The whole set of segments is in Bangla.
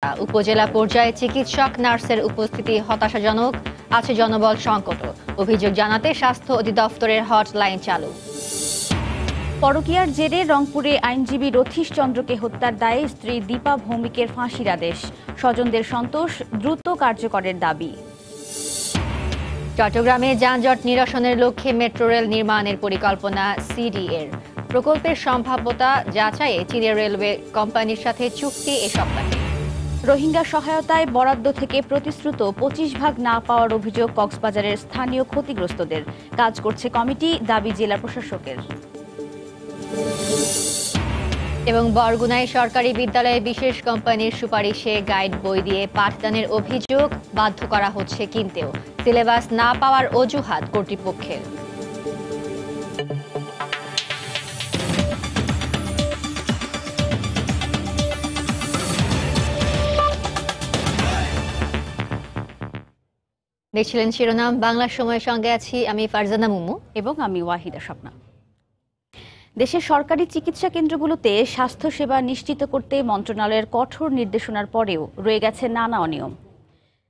ব্যর্থতা, উপজেলা পর্যায়ে চিকিৎসক নার্সের উপস্থিতি হতাশাজনক, আছে জনবল সংকট। অভিযোগ জানাতে স্বাস্থ্য অধিদপ্তরের হটলাইন চালু। পরকীয়ার জেরে রংপুরে আইনজীবী রথীশ চন্দ্রকে হত্যার দায়ে স্ত্রী দীপা ভৌমিকের ফাঁসির আদেশ, স্বজনদের সন্তোষ, দ্রুত কার্যকরের দাবি। চট্টগ্রামে যানজট নিরসনের লক্ষ্যে মেট্রো রেল নির্মাণের পরিকল্পনা সিডিএর। প্রকল্পের সম্ভাব্যতা যাচাইয়ে চীনের রেলওয়ে কোম্পানির সাথে চুক্তি এ সপ্তাহে। রোহিঙ্গা সহায়তায় বরাদ্দ থেকে প্রতিশ্রুত 25 ভাগ না পাওয়ার অভিযোগ কক্সবাজারের স্থানীয় ক্ষতিগ্রস্তদের। কাজ করছে কমিটি, দাবি জেলা প্রশাসকের। এবং বরগুনায় সরকারি বিদ্যালয়ে বিশেষ কোম্পানির সুপারিশে গাইড বই দিয়ে পাঠদানের অভিযোগ, বাধ্য করা হচ্ছে কিনতেও। সিলেবাস না পাওয়ার অজুহাত কর্তৃপক্ষের। দেখছিলেন শিরোনাম, বাংলা সময়ের সঙ্গে আছি আমি ফারজানা মুমু এবং আমি ওয়াহিদা স্বপ্না। দেশের সরকারি চিকিৎসা কেন্দ্রগুলোতে স্বাস্থ্যসেবা নিশ্চিত করতে মন্ত্রণালয়ের কঠোর নির্দেশনার পরেও রয়ে গেছে নানা অনিয়ম।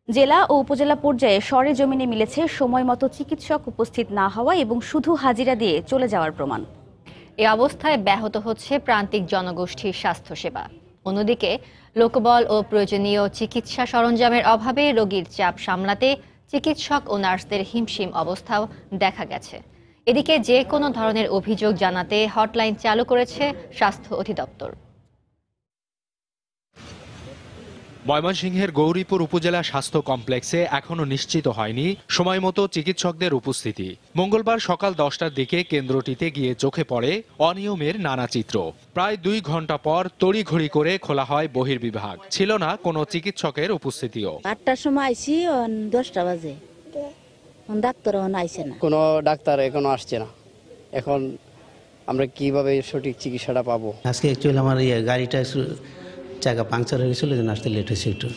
জেলা ও উপজেলা পর্যায়ে সরেজমিনে মিলেছে সময় মতো চিকিৎসক উপস্থিত না হওয়া এবং শুধু হাজিরা দিয়ে চলে যাওয়ার প্রমাণ। এ অবস্থায় ব্যাহত হচ্ছে প্রান্তিক জনগোষ্ঠীর স্বাস্থ্যসেবা। অন্যদিকে লোকবল ও প্রয়োজনীয় চিকিৎসা সরঞ্জামের অভাবে রোগীর চাপ সামলাতে চিকিৎসক ও নার্সদের হিমশিম অবস্থাও দেখা গেছে। এদিকে যে কোনো ধরনের অভিযোগ জানাতে হটলাইন চালু করেছে স্বাস্থ্য অধিদপ্তর। ময়মনসিংহের গৌরীপুর উপজেলা স্বাস্থ্য কমপ্লেক্সে এখনো নিশ্চিত হয়নি সময়মতো চিকিৎসকদের উপস্থিতি। মঙ্গলবার সকাল 10টার দিকে কেন্দ্রটিতে গিয়ে চোখে পড়ে অনিয়মের নানা চিত্র। প্রায় 2 ঘন্টা পর তড়িঘড়ি করে খোলা হয় বহির্বিভাগ। ছিল না কোনো চিকিৎসকের উপস্থিতিও। 8টার সময় আইছি, 10টা বাজে, ডাক্তার আইছে না, কোনো ডাক্তার এখনো আসছে না। এখন আমরা কিভাবে সঠিক চিকিৎসাটা পাবো? আজকে অ্যাকচুয়ালি আমার গাড়িটা চাকা পাংচার হয়ে গেছিল, যেন আসতে লেট হয়েছে একটু।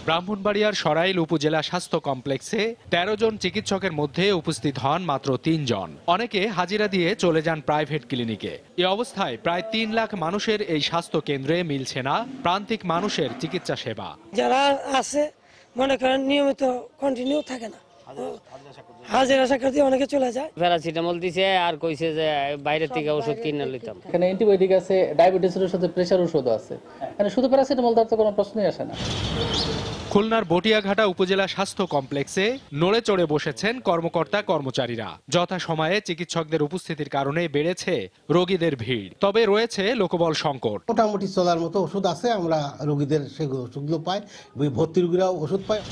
ব্রাহ্মণবাড়িয়ার সরাইল উপজেলা স্বাস্থ্য কমপ্লেক্সে 13 জন চিকিৎসকের মধ্যে উপস্থিত হন মাত্র 3 জন। অনেকে হাজিরা দিয়ে চলে যান প্রাইভেট ক্লিনিকে। এ অবস্থায় প্রায় 3 লাখ মানুষের এই স্বাস্থ্য কেন্দ্রে মিলছে না প্রান্তিক মানুষের চিকিৎসা সেবা। যারা আছে মনে করেন নিয়মিত কন্টিনিউ থাকে না, হাজিরা সাক্ষাৎ দিয়ে অনেকে চলে যায়। প্যারাসিটামল দিছে আর কইছে যে বাইরে থেকে ওষুধ কিনে নিতাম। এখানে অ্যান্টিবায়োটিক আছে, ডায়াবেটিসের সাথে প্রেসার ওষুধ আছে, এখানে শুধু প্যারাসিটামল দেওয়ার তো কোনো প্রশ্নই আসে না। খুলনার বটিয়াঘাটা উপজেলা স্বাস্থ্য কমপ্লেক্সে নড়ে চড়ে বসেছেন কর্মকর্তা কর্মচারীরা। যথাসময়ে চিকিৎসকদের উপস্থিতির কারণে বেড়েছে রোগীদের ভিড়, তবে রয়েছে লোকবল সংকট। মোটামুটি চলার মতো ওষুধ আছে, আমরা রোগীদের সেগুলো ওষুধগুলো পাই, ভর্তি রোগীরাও ওষুধ পায়।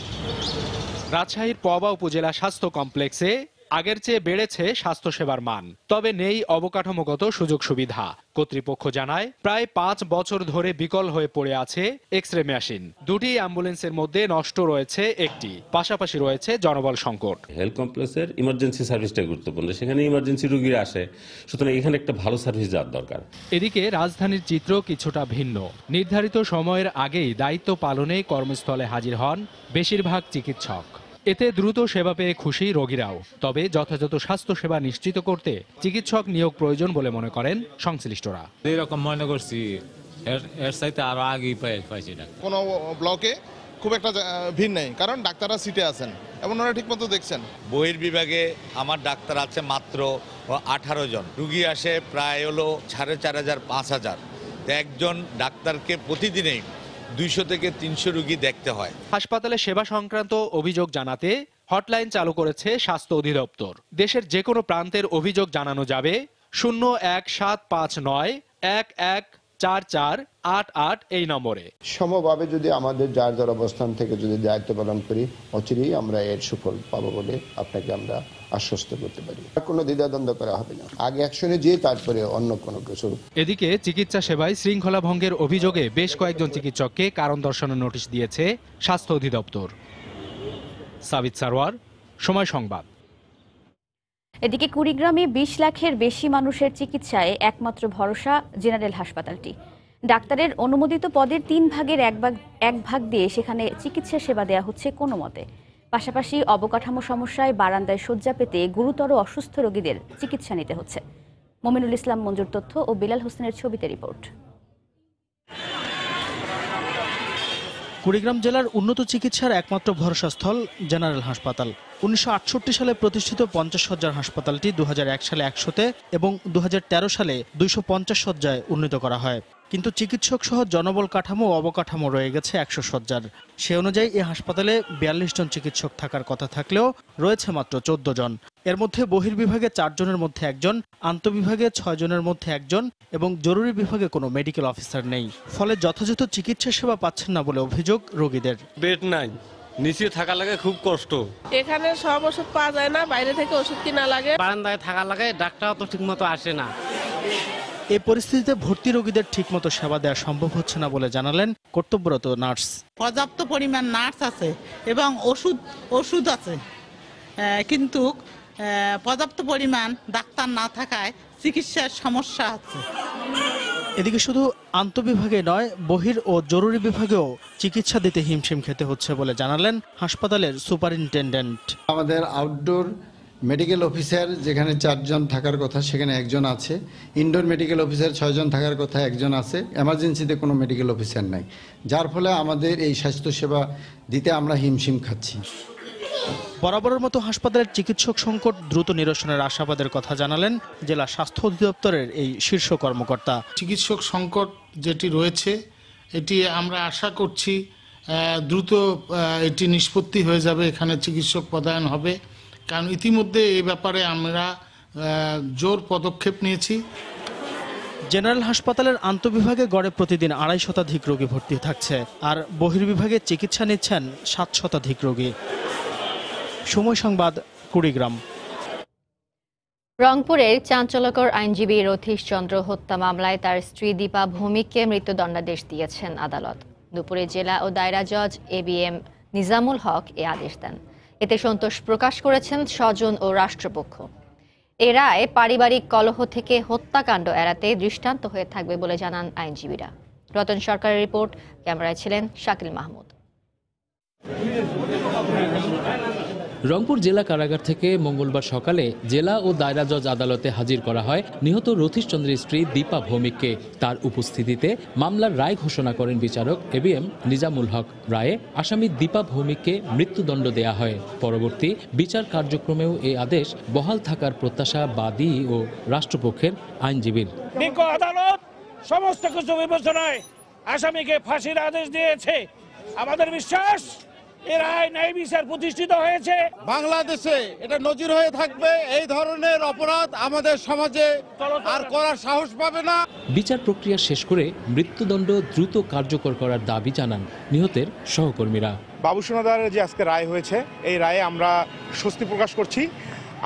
রাজশাহীর পবা উপজেলা স্বাস্থ্য কমপ্লেক্সে আগের চেয়ে বেড়েছে স্বাস্থ্যসেবার মান, তবে নেই অবকাঠামোগত সুযোগ সুবিধা। কর্তৃপক্ষ জানায় প্রায় 5 বছর ধরে বিকল হয়ে পড়ে আছে এক্স-রে মেশিন। 2টি অ্যাম্বুলেন্সের মধ্যে নষ্ট রয়েছে একটি, পাশাপাশি রয়েছে জনবল সংকট। হেলথ কমপ্লেক্সের ইমার্জেন্সি সার্ভিসটা গুরুত্বপূর্ণ, সেখানে ইমার্জেন্সি রোগীরা আসে, সুতরাং এখানে একটা ভালো সার্ভিস দেওয়ার দরকার। এদিকে রাজধানীর চিত্র কিছুটা ভিন্ন। নির্ধারিত সময়ের আগেই দায়িত্ব পালনে কর্মস্থলে হাজির হন বেশিরভাগ চিকিৎসক। এতে দ্রুত সেবা পেয়ে খুশি রোগীরাও। তবে যথাযথ স্বাস্থ্য সেবা নিশ্চিত করতে চিকিৎসক নিয়োগ প্রয়োজন বলে মনে করেন সংশ্লিষ্টরা। এরকম মনে করছি এর চাইতে আরো আগেই পাইছি না। কোনো ব্লকে খুব একটা ভিড় নেই, কারণ ডাক্তাররা সিটে আছেন এবং ওরা ঠিক মতো দেখছেন। বহির্বিভাগে আমার ডাক্তার আছে মাত্র 18 জন, রুগী আসে প্রায় হলো 4500-5000। একজন ডাক্তারকে প্রতিদিনেই 200 থেকে 300 রোগী দেখতে হয়। হাসপাতালে সেবা সংক্রান্ত অভিযোগ জানাতে হটলাইন চালু করেছে স্বাস্থ্য অধিদপ্তর। দেশের যে কোনো প্রান্তের অভিযোগ জানানো যাবে 01759-114488 এই নম্বরে। সমভাবে যদি আমাদের যার যার অবস্থান থেকে যদি দায়িত্ব পালন করি, অচিরেই আমরা এর সুফল পাবো বলে আপনাকে আমরা আশ্বস্ত করতে পারি। কোনো দ্বিধাদ্বন্দ্ব করা হবে না, আগে অ্যাকশনে যেয়ে তারপরে অন্য কোনো কিছু। এদিকে চিকিৎসা সেবায় শৃঙ্খলা ভঙ্গের অভিযোগে বেশ কয়েকজন চিকিৎসককে কারণ দর্শানোর নোটিশ দিয়েছে স্বাস্থ্য অধিদপ্তর। সাবিত সারওয়ার, সময় সংবাদ। এদিকে কুড়িগ্রামে 20 লাখের বেশি মানুষের চিকিৎসায় একমাত্র ভরসা জেনারেল হাসপাতালটি। ডাক্তারের অনুমোদিত পদের 3 ভাগের 1 ভাগ দিয়ে সেখানে চিকিৎসা সেবা দেওয়া হচ্ছে কোনো মতে। পাশাপাশি অবকাঠামো সমস্যায় বারান্দায় শয্যা পেতে গুরুতর অসুস্থ রোগীদের চিকিৎসা নিতে হচ্ছে। মমিনুল ইসলাম মঞ্জুর তথ্য ও বিলাল হোসেনের ছবিতে রিপোর্ট। কুড়িগ্রাম জেলার উন্নত চিকিৎসার একমাত্র ভরসাস্থল জেনারেল হাসপাতাল। 1968 সালে প্রতিষ্ঠিত 50 শয্যার হাসপাতালটি 2001 সালে 100-তে এবং 2013 সালে 250 শয্যায় উন্নীত করা হয়। কিন্তু চিকিৎসক সহ জনবল কাঠামো ও অবকাঠামো রয়ে গেছে 100 শয্যার। সে অনুযায়ী এই হাসপাতালে 42 জন চিকিৎসক থাকার কথা থাকলেও রয়েছে মাত্র 14 জন। এর মধ্যে বহির্বিভাগে 4 জনের মধ্যে একজন, আন্তঃবিভাগে 6 জনের মধ্যে একজন এবং জরুরি বিভাগে কোনো মেডিকেল অফিসার নেই। ফলে যথাযথ চিকিৎসা সেবা পাচ্ছেন না বলে অভিযোগ রোগীদের। বেড নাই, নিচে থাকা লাগে খুব কষ্ট। এখানে সব ওষুধ পাওয়া যায় না, বাইরে থেকে ওষুধ কিনা লাগে। বারান্দায় থাকা লাগে, ডাক্তার তো ঠিকমতো আসে না। এই পরিস্থিতিতে ভর্তি রোগীদের ঠিকমতো সেবা দেওয়া সম্ভব হচ্ছে না বলে জানালেন কর্তব্যরত নার্স। পর্যাপ্ত পরিমাণ নার্স আছে এবং ওষুধ আছে, কিন্তু পর্যাপ্ত পরিমাণ ডাক্তার না থাকায় চিকিৎসার সমস্যা আছে। এদিকে শুধু আন্তঃবিভাগে নয়, বহির ও জরুরি বিভাগেও চিকিৎসা দিতে হিমশিম খেতে হচ্ছে বলে জানালেন হাসপাতালের সুপারিনটেন্ডেন্ট। আমাদের আউটডোর মেডিকেল অফিসার যেখানে 4 জন থাকার কথা সেখানে 1 জন আছে, ইনডোর মেডিকেল অফিসার 6 জন থাকার কথা 1 জন আছে, এমার্জেন্সিতে কোনো মেডিকেল অফিসার নাই, যার ফলে আমাদের এই স্বাস্থ্যসেবা দিতে আমরা হিমশিম খাচ্ছি। বরাবরের মতো হাসপাতালের চিকিৎসক সংকট দ্রুত নিরসনের আশাবাদের কথা জানালেন জেলা স্বাস্থ্য অধিদপ্তরের এই শীর্ষ কর্মকর্তা। চিকিৎসক সংকট যেটি রয়েছে এটি আমরা আশা করছি দ্রুত এটি নিষ্পত্তি হয়ে যাবে, এখানে চিকিৎসক পদায়ন হবে, কারণ ইতিমধ্যে এই ব্যাপারে আমরা জোর পদক্ষেপ নিয়েছি। জেনারেল হাসপাতালের আন্তঃবিভাগে গড়ে প্রতিদিন 250 শতাধিক রোগী ভর্তি থাকছে, আর বহির্বিভাগে চিকিৎসা নিচ্ছেন 7 শতাধিক রোগী। সময় সংবাদ, কুড়িগ্রাম। রংপুরের চাঞ্চল্যকর আইনজীবী রথীশ চন্দ্র হত্যা মামলায় তার স্ত্রী দীপা ভৌমিককে মৃত্যুদণ্ডাদেশ দিয়েছেন আদালত। দুপুরে জেলা ও দায়রা জজ ABM নিজামুল হক এ আদেশ দেন। এতে সন্তোষ প্রকাশ করেছেন স্বজন ও রাষ্ট্রপক্ষ। এ রায় পারিবারিক কলহ থেকে হত্যাকাণ্ড এড়াতে দৃষ্টান্ত হয়ে থাকবে বলে জানান আইনজীবীরা। রতন সরকারের রিপোর্ট, ক্যামেরায় ছিলেন শাকিল মাহমুদ। রংপুর জেলা কারাগার থেকে মঙ্গলবার সকালে জেলা ও দায়রা জজ আদালতে হাজির করা হয় নিহত রথীশ চন্দ্রের স্ত্রী দীপা ভৌমিককে। তার উপস্থিতিতে মামলার রায় ঘোষণা করেন বিচারক ABM নিজামুল হক। রায়ে আসামি দীপা ভৌমিককে মৃত্যুদণ্ড দেয়া হয়। পরবর্তী বিচার কার্যক্রমেও এই আদেশ বহাল থাকার প্রত্যাশা বাদী ও রাষ্ট্রপক্ষের আইনজীবীর। আদালত সমস্ত কিছু বিবেচনায় আসামিকে ফাঁসির আদেশ দিয়েছে। আমাদের বিশ্বাস এর রায় ন্যায় বিচার প্রতিষ্ঠিত হয়েছে। বাংলাদেশে এটা নজির হয়ে থাকবে, এই ধরনের অপরাধ আমাদের সমাজে আর করার সাহস পাবে না। বিচার প্রক্রিয়া শেষ করে মৃত্যুদণ্ড দ্রুত কার্যকর করার দাবি জানান নিহতের সহকর্মীরা। বাবুসোনাদারের যে আজকে রায় হয়েছে, এই রায়ে আমরা স্বস্তি প্রকাশ করছি।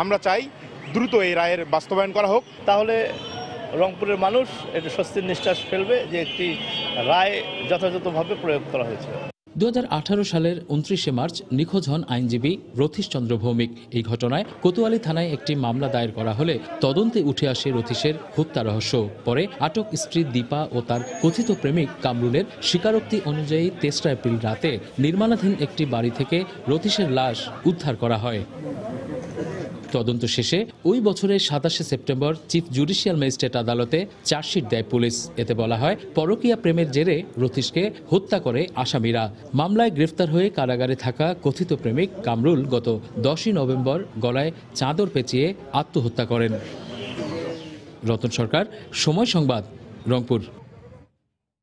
আমরা চাই দ্রুত এই রায়ের বাস্তবায়ন করা হোক, তাহলে রংপুরের মানুষ এটা স্বস্তির নিঃশ্বাস ফেলবে যে একটি রায় যথাযথভাবে প্রয়োগ করা হয়েছে। 2018 সালের 29শে মার্চ নিখোঁজ হন আইনজীবী রথীশ চন্দ্র ভৌমিক। এই ঘটনায় কোতোয়ালি থানায় একটি মামলা দায়ের করা হলে তদন্তে উঠে আসে রথীশের হত্যা রহস্য। পরে আটক স্ত্রী দীপা ও তার কথিত প্রেমিক কামরুলের স্বীকারোক্তি অনুযায়ী 3 এপ্রিল রাতে নির্মাণাধীন একটি বাড়ি থেকে রথীশের লাশ উদ্ধার করা হয়। তদন্ত শেষে ওই বছরের 27শে সেপ্টেম্বর চিফ জুডিশিয়াল ম্যাজিস্ট্রেট আদালতে চার্জশিট দেয় পুলিশ। এতে বলা হয়, পরকীয়া প্রেমের জেরে রথীশকে হত্যা করে আসামিরা। মামলায় গ্রেফতার হয়ে কারাগারে থাকা কথিত প্রেমিক কামরুল গত 10ই নভেম্বর গলায় চাদর পেঁচিয়ে আত্মহত্যা করেন। রতন সরকার, সময় সংবাদ, রংপুর।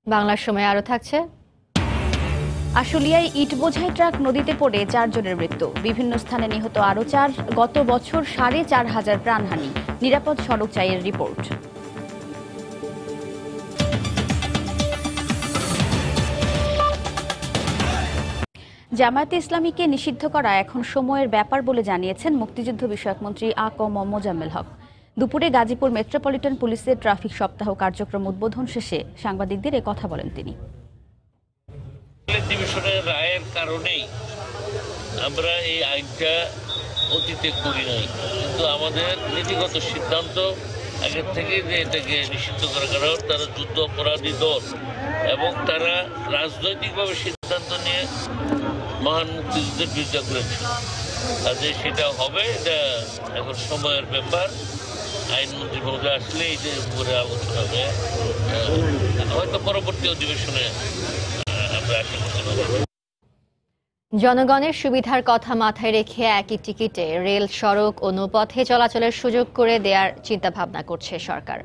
বাংলার সময় আরো থাকছে। আশুলিয়ায় ইট বোঝাই ট্রাক নদীতে পড়ে 4 জনের মৃত্যু, বিভিন্ন স্থানে নিহত আরও 4। গত বছর 4,500 প্রাণহানি। নিরাপদ সড়ক চাইয়ের রিপোর্ট। জামায়াতে ইসলামীকে নিষিদ্ধ করা এখন সময়ের ব্যাপার বলে জানিয়েছেন মুক্তিযুদ্ধ বিষয়ক মন্ত্রী A.ক.ম মোজাম্মেল হক। দুপুরে গাজীপুর মেট্রোপলিটন পুলিশের ট্রাফিক সপ্তাহ কার্যক্রম উদ্বোধন শেষে সাংবাদিকদের কথা বলেন তিনি। ডিভিশনের রায়ের কারণেই আমরা এই আইনটা অতীতে করি নাই, কিন্তু আমাদের নীতিগত সিদ্ধান্ত আগের থেকে যে এটাকে নিষিদ্ধ করার কারণ তারা যুদ্ধ অপরাধী দল এবং তারা রাজনৈতিকভাবে সিদ্ধান্ত নিয়ে মহান মুক্তিযুদ্ধের বিরোধিতা করেছে। কাজে সেটা হবে, এটা এখন সময়ের ব্যাপার। আইনমন্ত্রী মহোদয় আসলে এই যে উপরে আলোচনা হবে, হয়তো পরবর্তী অধিবেশনে আমরা আশা করতে পারি। জনগণের সুবিধার কথা মাথায় রেখে একই টিকিটে রেল, সড়ক ও নৌপথে চলাচলের সুযোগ করে দেওয়ার চিন্তাভাবনা করছে সরকার,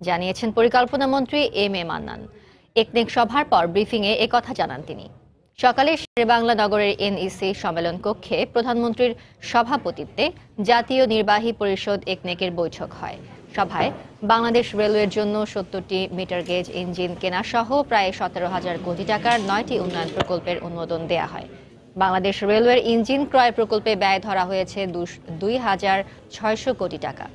জানিয়েছেন পরিকল্পনা মন্ত্রী এম এ মান্নান। একনেক সভার পর ব্রিফিংয়ে একথা জানান তিনি। সকালে শেরেবাংলা নগরের এনইসি সম্মেলন কক্ষে প্রধানমন্ত্রীর সভাপতিত্বে জাতীয় নির্বাহী পরিষদ একনেকের বৈঠক হয়। সভায় বাংলাদেশ রেলওয়ের জন্য 70টি মিটার গেজ ইঞ্জিন কেনা সহ প্রায় 17,000 কোটি টাকার 9টি উন্নয়ন প্রকল্পের অনুমোদন দেয়া হয়। বাংলাদেশ রেলওয়ের ইঞ্জিন ক্রয় প্রকল্পে ব্যয় ধরা হয়েছে 2,600 কোটি টাকা।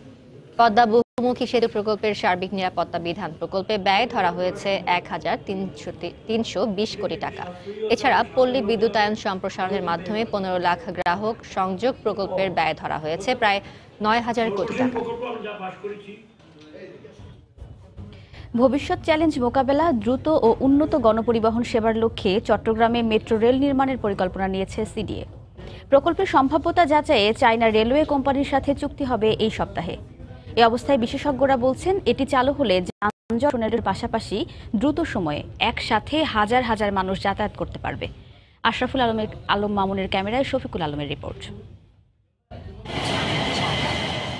পদ্মা বহুমুখী সেতু প্রকল্পের সার্বিক নিরাপত্তা বিধান প্রকল্পে ব্যয় ধরা হয়েছে 1,320 কোটি টাকা। এছাড়া পল্লী বিদ্যুতায়ন সম্প্রসারণের মাধ্যমে 15 লাখ গ্রাহক সংযোগ প্রকল্পের ব্যয় ধরা হয়েছে প্রায় 9,000 কোটি টাকা। ভবিষ্যৎ চ্যালেঞ্জ মোকাবেলা, দ্রুত ও উন্নত গণপরিবহন সেবার লক্ষ্যে চট্টগ্রামে মেট্রো রেল নির্মাণের পরিকল্পনা নিয়েছে সিডিএ। প্রকল্পের সম্ভাব্যতা যাচাইয়ে চায়না রেলওয়ে কোম্পানির সাথে চুক্তি হবে এই সপ্তাহে। এ অবস্থায় বিশেষজ্ঞরা বলছেন, এটি চালু হলে যানজটের পাশাপাশি দ্রুত সময়ে একসাথে হাজার হাজার মানুষ যাতায়াত করতে পারবে। আশরাফুল আলম মামুনের ক্যামেরায় শফিকুল আলমের রিপোর্ট।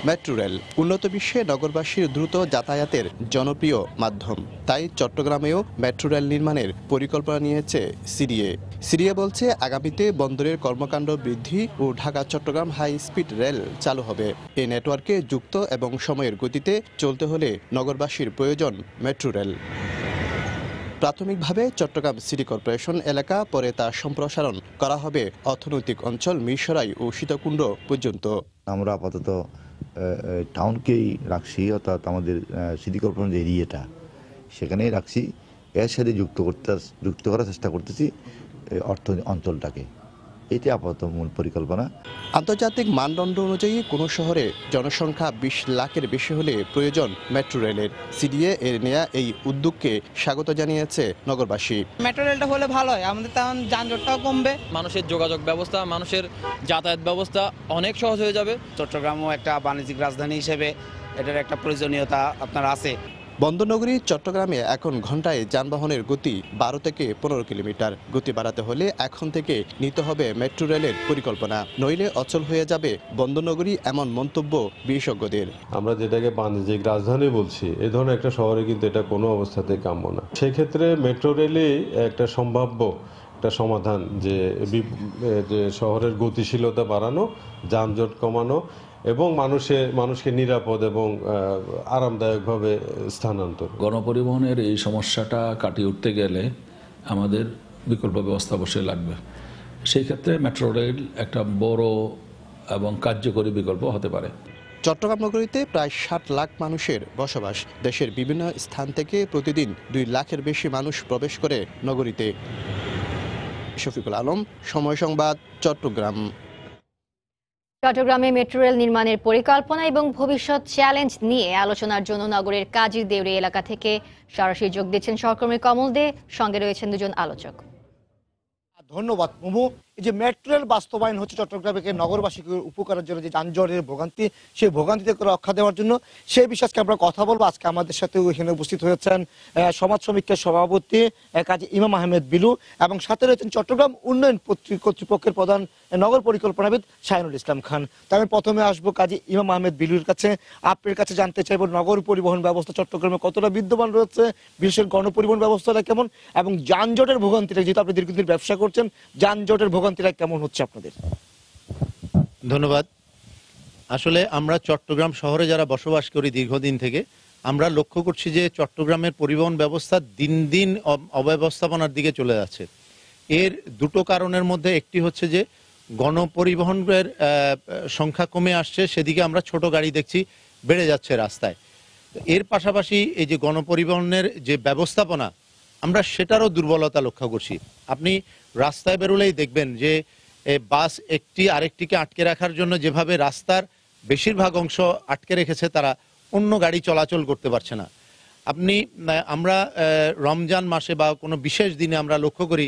মেট্রো রেল উন্নত বিশ্বে নগরবাসীর দ্রুত যাতায়াতের জনপ্রিয় মাধ্যম। তাই চট্টগ্রামেও মেট্রো রেল নির্মাণের পরিকল্পনা নিয়েছে সিডিএ। সিডিএ বলছে, আগামীতে বন্দরের কর্মকাণ্ড বৃদ্ধি ও Dhaka Chittagong high speed rail চালু হবে। এই নেটওয়ার্কে যুক্ত এবং সময়ের গতিতে চলতে হলে নগরবাসীর প্রয়োজন মেট্রো রেল। প্রাথমিকভাবে চট্টগ্রাম সিটি কর্পোরেশন এলাকা, পরে তা সম্প্রসারণ করা হবে অর্থনৈতিক অঞ্চল মিরসরাই ও সীতাকুণ্ড পর্যন্ত। আমরা আপাতত টাউনকেই রাখছি, অর্থাৎ আমাদের সিটি কর্পোরেশন যে এরিয়াটা সেখানেই রাখছি। এর সাথে যুক্ত করার চেষ্টা করতেছি অর্থ অঞ্চলটাকে। এটি আপাতত মূল পরিকল্পনা। আন্তর্জাতিক মানদণ্ড অনুযায়ী কোনো শহরে জনসংখ্যা 20 লাখের বেশি হলে প্রয়োজন মেট্রো রেলের। সিডিএ এর নেয়া এই উদ্যোগকে স্বাগত জানিয়েছে নগরবাসী। মেট্রো রেলটা হলে ভালো হয়, আমাদের তখন যানজটটাও কমবে, মানুষের যোগাযোগ ব্যবস্থা, মানুষের যাতায়াত ব্যবস্থা অনেক সহজ হয়ে যাবে। চট্টগ্রামও একটা বাণিজ্যিক রাজধানী হিসেবে এটার একটা প্রয়োজনীয়তা আপনার আছে। বন্দরনগরী চট্টগ্রামে এখন ঘন্টায় যানবাহনের গতি 12 থেকে 15 কিলোমিটার। গতি বাড়াতে হলে এখন থেকে নিতে হবে মেট্রো রেলের পরিকল্পনা, নইলে অচল হয়ে যাবে বন্দরনগরী, এমন মন্তব্য বিশেষজ্ঞদের। আমরা যেটাকে বাণিজ্যিক রাজধানী বলছি, এই ধরনের একটা শহরে কিন্তু এটা কোনো অবস্থাতেই কাম্য না। সেক্ষেত্রে মেট্রো রেলই একটা সম্ভাব্য একটা সমাধান, যে শহরের গতিশীলতা বাড়ানো, যানজট কমানো এবং মানুষকে নিরাপদ এবং আরামদায়কভাবে স্থানান্তর। গণপরিবহনের এই সমস্যাটা কাটিয়ে উঠতে গেলে আমাদের বিকল্প ব্যবস্থা অবশ্যই লাগবে। সেই ক্ষেত্রে মেট্রো রেল একটা বড় এবং কার্যকরী বিকল্প হতে পারে। চট্টগ্রাম নগরীতে প্রায় 60 লাখ মানুষের বসবাস। দেশের বিভিন্ন স্থান থেকে প্রতিদিন 2 লাখের বেশি মানুষ প্রবেশ করে নগরীতে। শফিকুল আলম, সময় সংবাদ, চট্টগ্রাম। চট্টগ্রামে মেট্রো রেল নির্মাণের পরিকল্পনা এবং ভবিষ্যৎ চ্যালেঞ্জ নিয়ে আলোচনার জন্য নগরের কাজীর দেউরি এলাকা থেকে সরাসরি যোগ দিচ্ছেন সহকর্মী কমল দে, সঙ্গে রয়েছেন দুজন আলোচক। ধন্যবাদ মোমো। এই যে মেট্রো রেল বাস্তবায়ন হচ্ছে চট্টগ্রামকে নগরবাসীকে উপকারের জন্য, যে যানজটের ভোগান্তি, সেই ভোগান্তি থেকে রক্ষা দেওয়ার জন্য, সেই বিষয়ে আজকে আমরা কথা বলবো। আজকে আমাদের সাথে এখানে উপস্থিত হয়েছেন সমাজ সমীক্ষার সভাপতি কাজী ইমাম আহমেদ বিলু, এবং সাথে রয়েছেন চট্টগ্রাম উন্নয়ন কর্তৃপক্ষের প্রধান নগর পরিকল্পনাবিদ শাহিনুল ইসলাম খান। তাই আমি প্রথমে আসবো কাজী ইমাম আহমেদ বিলুর কাছে। আপনার কাছে জানতে চাইব, নগর পরিবহন ব্যবস্থা চট্টগ্রামে কতটা বিদ্যমান রয়েছে, বিশেষ গণপরিবহন ব্যবস্থাটা কেমন, এবং যানজটের ভোগান্তিটা, যেহেতু আপনি দীর্ঘদিন ব্যবসা করছেন, যানজটের ভোগান্তিটা কেমন হচ্ছে আপনাদের? ধন্যবাদ। আসলে আমরা চট্টগ্রাম শহরে যারা বসবাস করি দীর্ঘদিন থেকে, আমরা লক্ষ্য করছি যে চট্টগ্রামের পরিবহন ব্যবস্থা দিন দিন অব্যবস্থাপনার দিকে চলে যাচ্ছে। এর দুটো কারণের মধ্যে একটি হচ্ছে যে গণপরিবহনের সংখ্যা কমে আসছে, সেদিকে আমরা ছোট গাড়ি দেখছি বেড়ে যাচ্ছে রাস্তায়। এর পাশাপাশি এই যে গণপরিবহনের যে ব্যবস্থাপনা, আমরা সেটারও দুর্বলতা লক্ষ্য করছি। আপনি রাস্তায় বেরোলেই দেখবেন যে বাস একটি আরেকটিকে আটকে রাখার জন্য যেভাবে রাস্তার বেশিরভাগ অংশ আটকে রেখেছে, তারা অন্য গাড়ি চলাচল করতে পারছে না। আমরা রমজান মাসে বা কোনো বিশেষ দিনে আমরা লক্ষ্য করি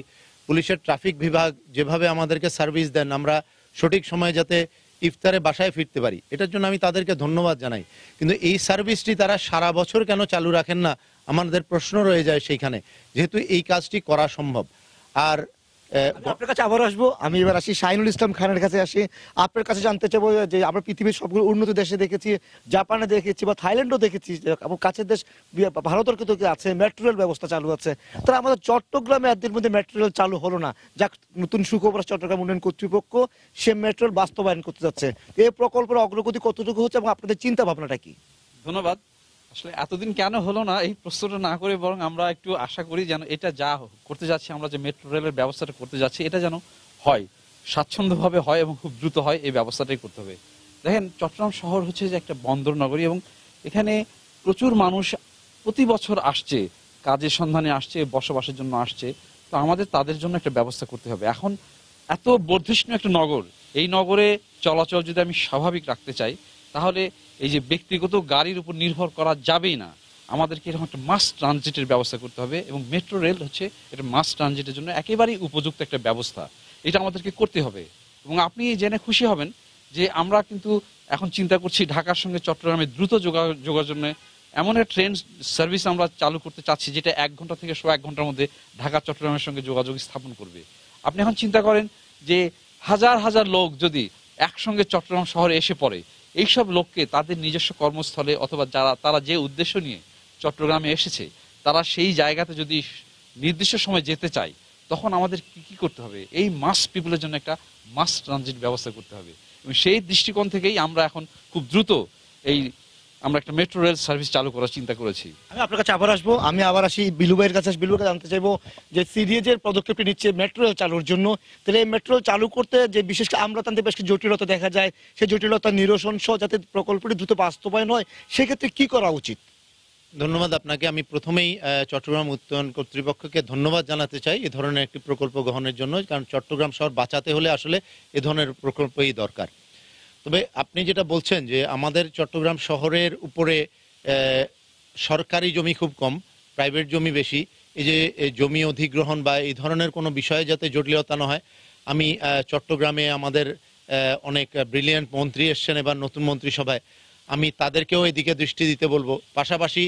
পুলিশের ট্রাফিক বিভাগ যেভাবে আমাদেরকে সার্ভিস দেন, আমরা সঠিক সময়ে যাতে ইফতারে বাসায় ফিরতে পারি, এটার জন্য আমি তাদেরকে ধন্যবাদ জানাই। কিন্তু এই সার্ভিসটি তারা সারা বছর কেন চালু রাখেন না, আমাদের প্রশ্ন রয়ে যায় সেইখানে, যেহেতু এই কাজটি করা সম্ভব। আর আপনার কাছে আবার আসবো, আমি এবার আসি শাহিনুল ইসলাম খানের কাছে আসি। আপনার কাছে জানতে চাইবো যে আমরা পৃথিবীর সবগুলো উন্নত দেশে দেখেছি, জাপানে দেখেছি বা থাইল্যান্ডও দেখেছি, এবং কাছের দেশ ভারতের কিন্তু আছে, মেট্রো রেল ব্যবস্থা চালু আছে। তাহলে আমাদের চট্টগ্রামে একদিন মধ্যে মেট্রো রেল চালু হলো না, যা নতুন সুখবর চট্টগ্রাম উন্নয়ন কর্তৃপক্ষ সে মেট্রো রেল বাস্তবায়ন করতে যাচ্ছে। এই প্রকল্পের অগ্রগতি কতটুকু হচ্ছে এবং আপনাদের চিন্তা ভাবনাটা কি? ধন্যবাদ। আসলে এতদিন কেন হলো না এই প্রশ্নটা না করে বরং আমরা একটু আশা করি যেন এটা যা করতে যাচ্ছি, আমরা যে মেট্রো রেলের ব্যবস্থাটা করতে যাচ্ছি, এটা যেন হয় স্বাচ্ছন্দ্যভাবে হয় এবং খুব দ্রুত হয়, এই ব্যবস্থাটাই করতে হবে। দেখেন, চট্টগ্রাম শহর হচ্ছে যে একটা বন্দর নগরী এবং এখানে প্রচুর মানুষ প্রতি বছর আসছে, কাজের সন্ধানে আসছে, বসবাসের জন্য আসছে। তো আমাদের তাদের জন্য একটা ব্যবস্থা করতে হবে। এখন এত বর্ধিষ্ণু একটা নগর, এই নগরে চলাচল যদি আমি স্বাভাবিক রাখতে চাই, তাহলে এই যে ব্যক্তিগত গাড়ির উপর নির্ভর করা যাবেই না, আমাদেরকে এরকম একটা মাস ট্রানজিটের ব্যবস্থা করতে হবে এবং মেট্রো রেল হচ্ছে এটা মাস ট্রানজিটের জন্য একেবারেই উপযুক্ত একটা ব্যবস্থা। এটা আমাদেরকে করতে হবে এবং আপনি জেনে খুশি হবেন যে আমরা কিন্তু এখন চিন্তা করছি ঢাকার সঙ্গে চট্টগ্রামে দ্রুত যোগাযোগের জন্য এমন একটা ট্রেন সার্ভিস আমরা চালু করতে চাচ্ছি যেটা 1 ঘন্টা থেকে 1 ঘন্টার মধ্যে ঢাকা চট্টগ্রামের সঙ্গে যোগাযোগ স্থাপন করবে। আপনি এখন চিন্তা করেন যে হাজার হাজার লোক যদি একসঙ্গে চট্টগ্রাম শহরে এসে পড়ে, এইসব লোককে তাদের নিজস্ব কর্মস্থলে অথবা তারা যে উদ্দেশ্য নিয়ে চট্টগ্রামে এসেছে, তারা সেই জায়গাতে যদি নির্দিষ্ট সময় যেতে চায়, তখন আমাদের কি করতে হবে? এই মাস পিপলের জন্য একটা মাস ট্রানজিট ব্যবস্থা করতে হবে এবং সেই দৃষ্টিকোণ থেকেই আমরা এখন খুব দ্রুত আমরা একটা মেট্রো রেল সার্ভিস চালু করার চিন্তা করেছি। আমি আপনার কাছে আবার আসবো, আমি আবার আসি বিলু ভাইয়ের কাছে। বিলু ভাই জানতে চাইবো যে সিডিএ যে পদক্ষেপটি নিচ্ছে মেট্রো রেল চালুর জন্য, তাহলে এই মেট্রো রেল চালু করতে যে বিশেষ আমলাতান্ত্রিক বেশ কিছু জটিলতা দেখা যায়, সেই জটিলতা নিরসন সহ যাতে প্রকল্পটি দ্রুত বাস্তবায়ন হয়, সেক্ষেত্রে কি করা উচিত? ধন্যবাদ আপনাকে। আমি প্রথমেই চট্টগ্রাম উন্নয়ন কর্তৃপক্ষকে ধন্যবাদ জানাতে চাই এ ধরনের একটি প্রকল্প গ্রহণের জন্য, কারণ চট্টগ্রাম শহর বাঁচাতে হলে আসলে এ ধরনের প্রকল্পই দরকার। তবে আপনি যেটা বলছেন যে আমাদের চট্টগ্রাম শহরের উপরে সরকারি জমি খুব কম, প্রাইভেট জমি বেশি, এই যে জমি অধিগ্রহণ বা এই ধরনের কোনো বিষয়ে যাতে জটিলতা না হয়, আমি চট্টগ্রামে আমাদের অনেক ব্রিলিয়ান্ট মন্ত্রী এসছেন এবার নতুন মন্ত্রিসভায়, আমি তাদেরকেও এদিকে দৃষ্টি দিতে বলবো। পাশাপাশি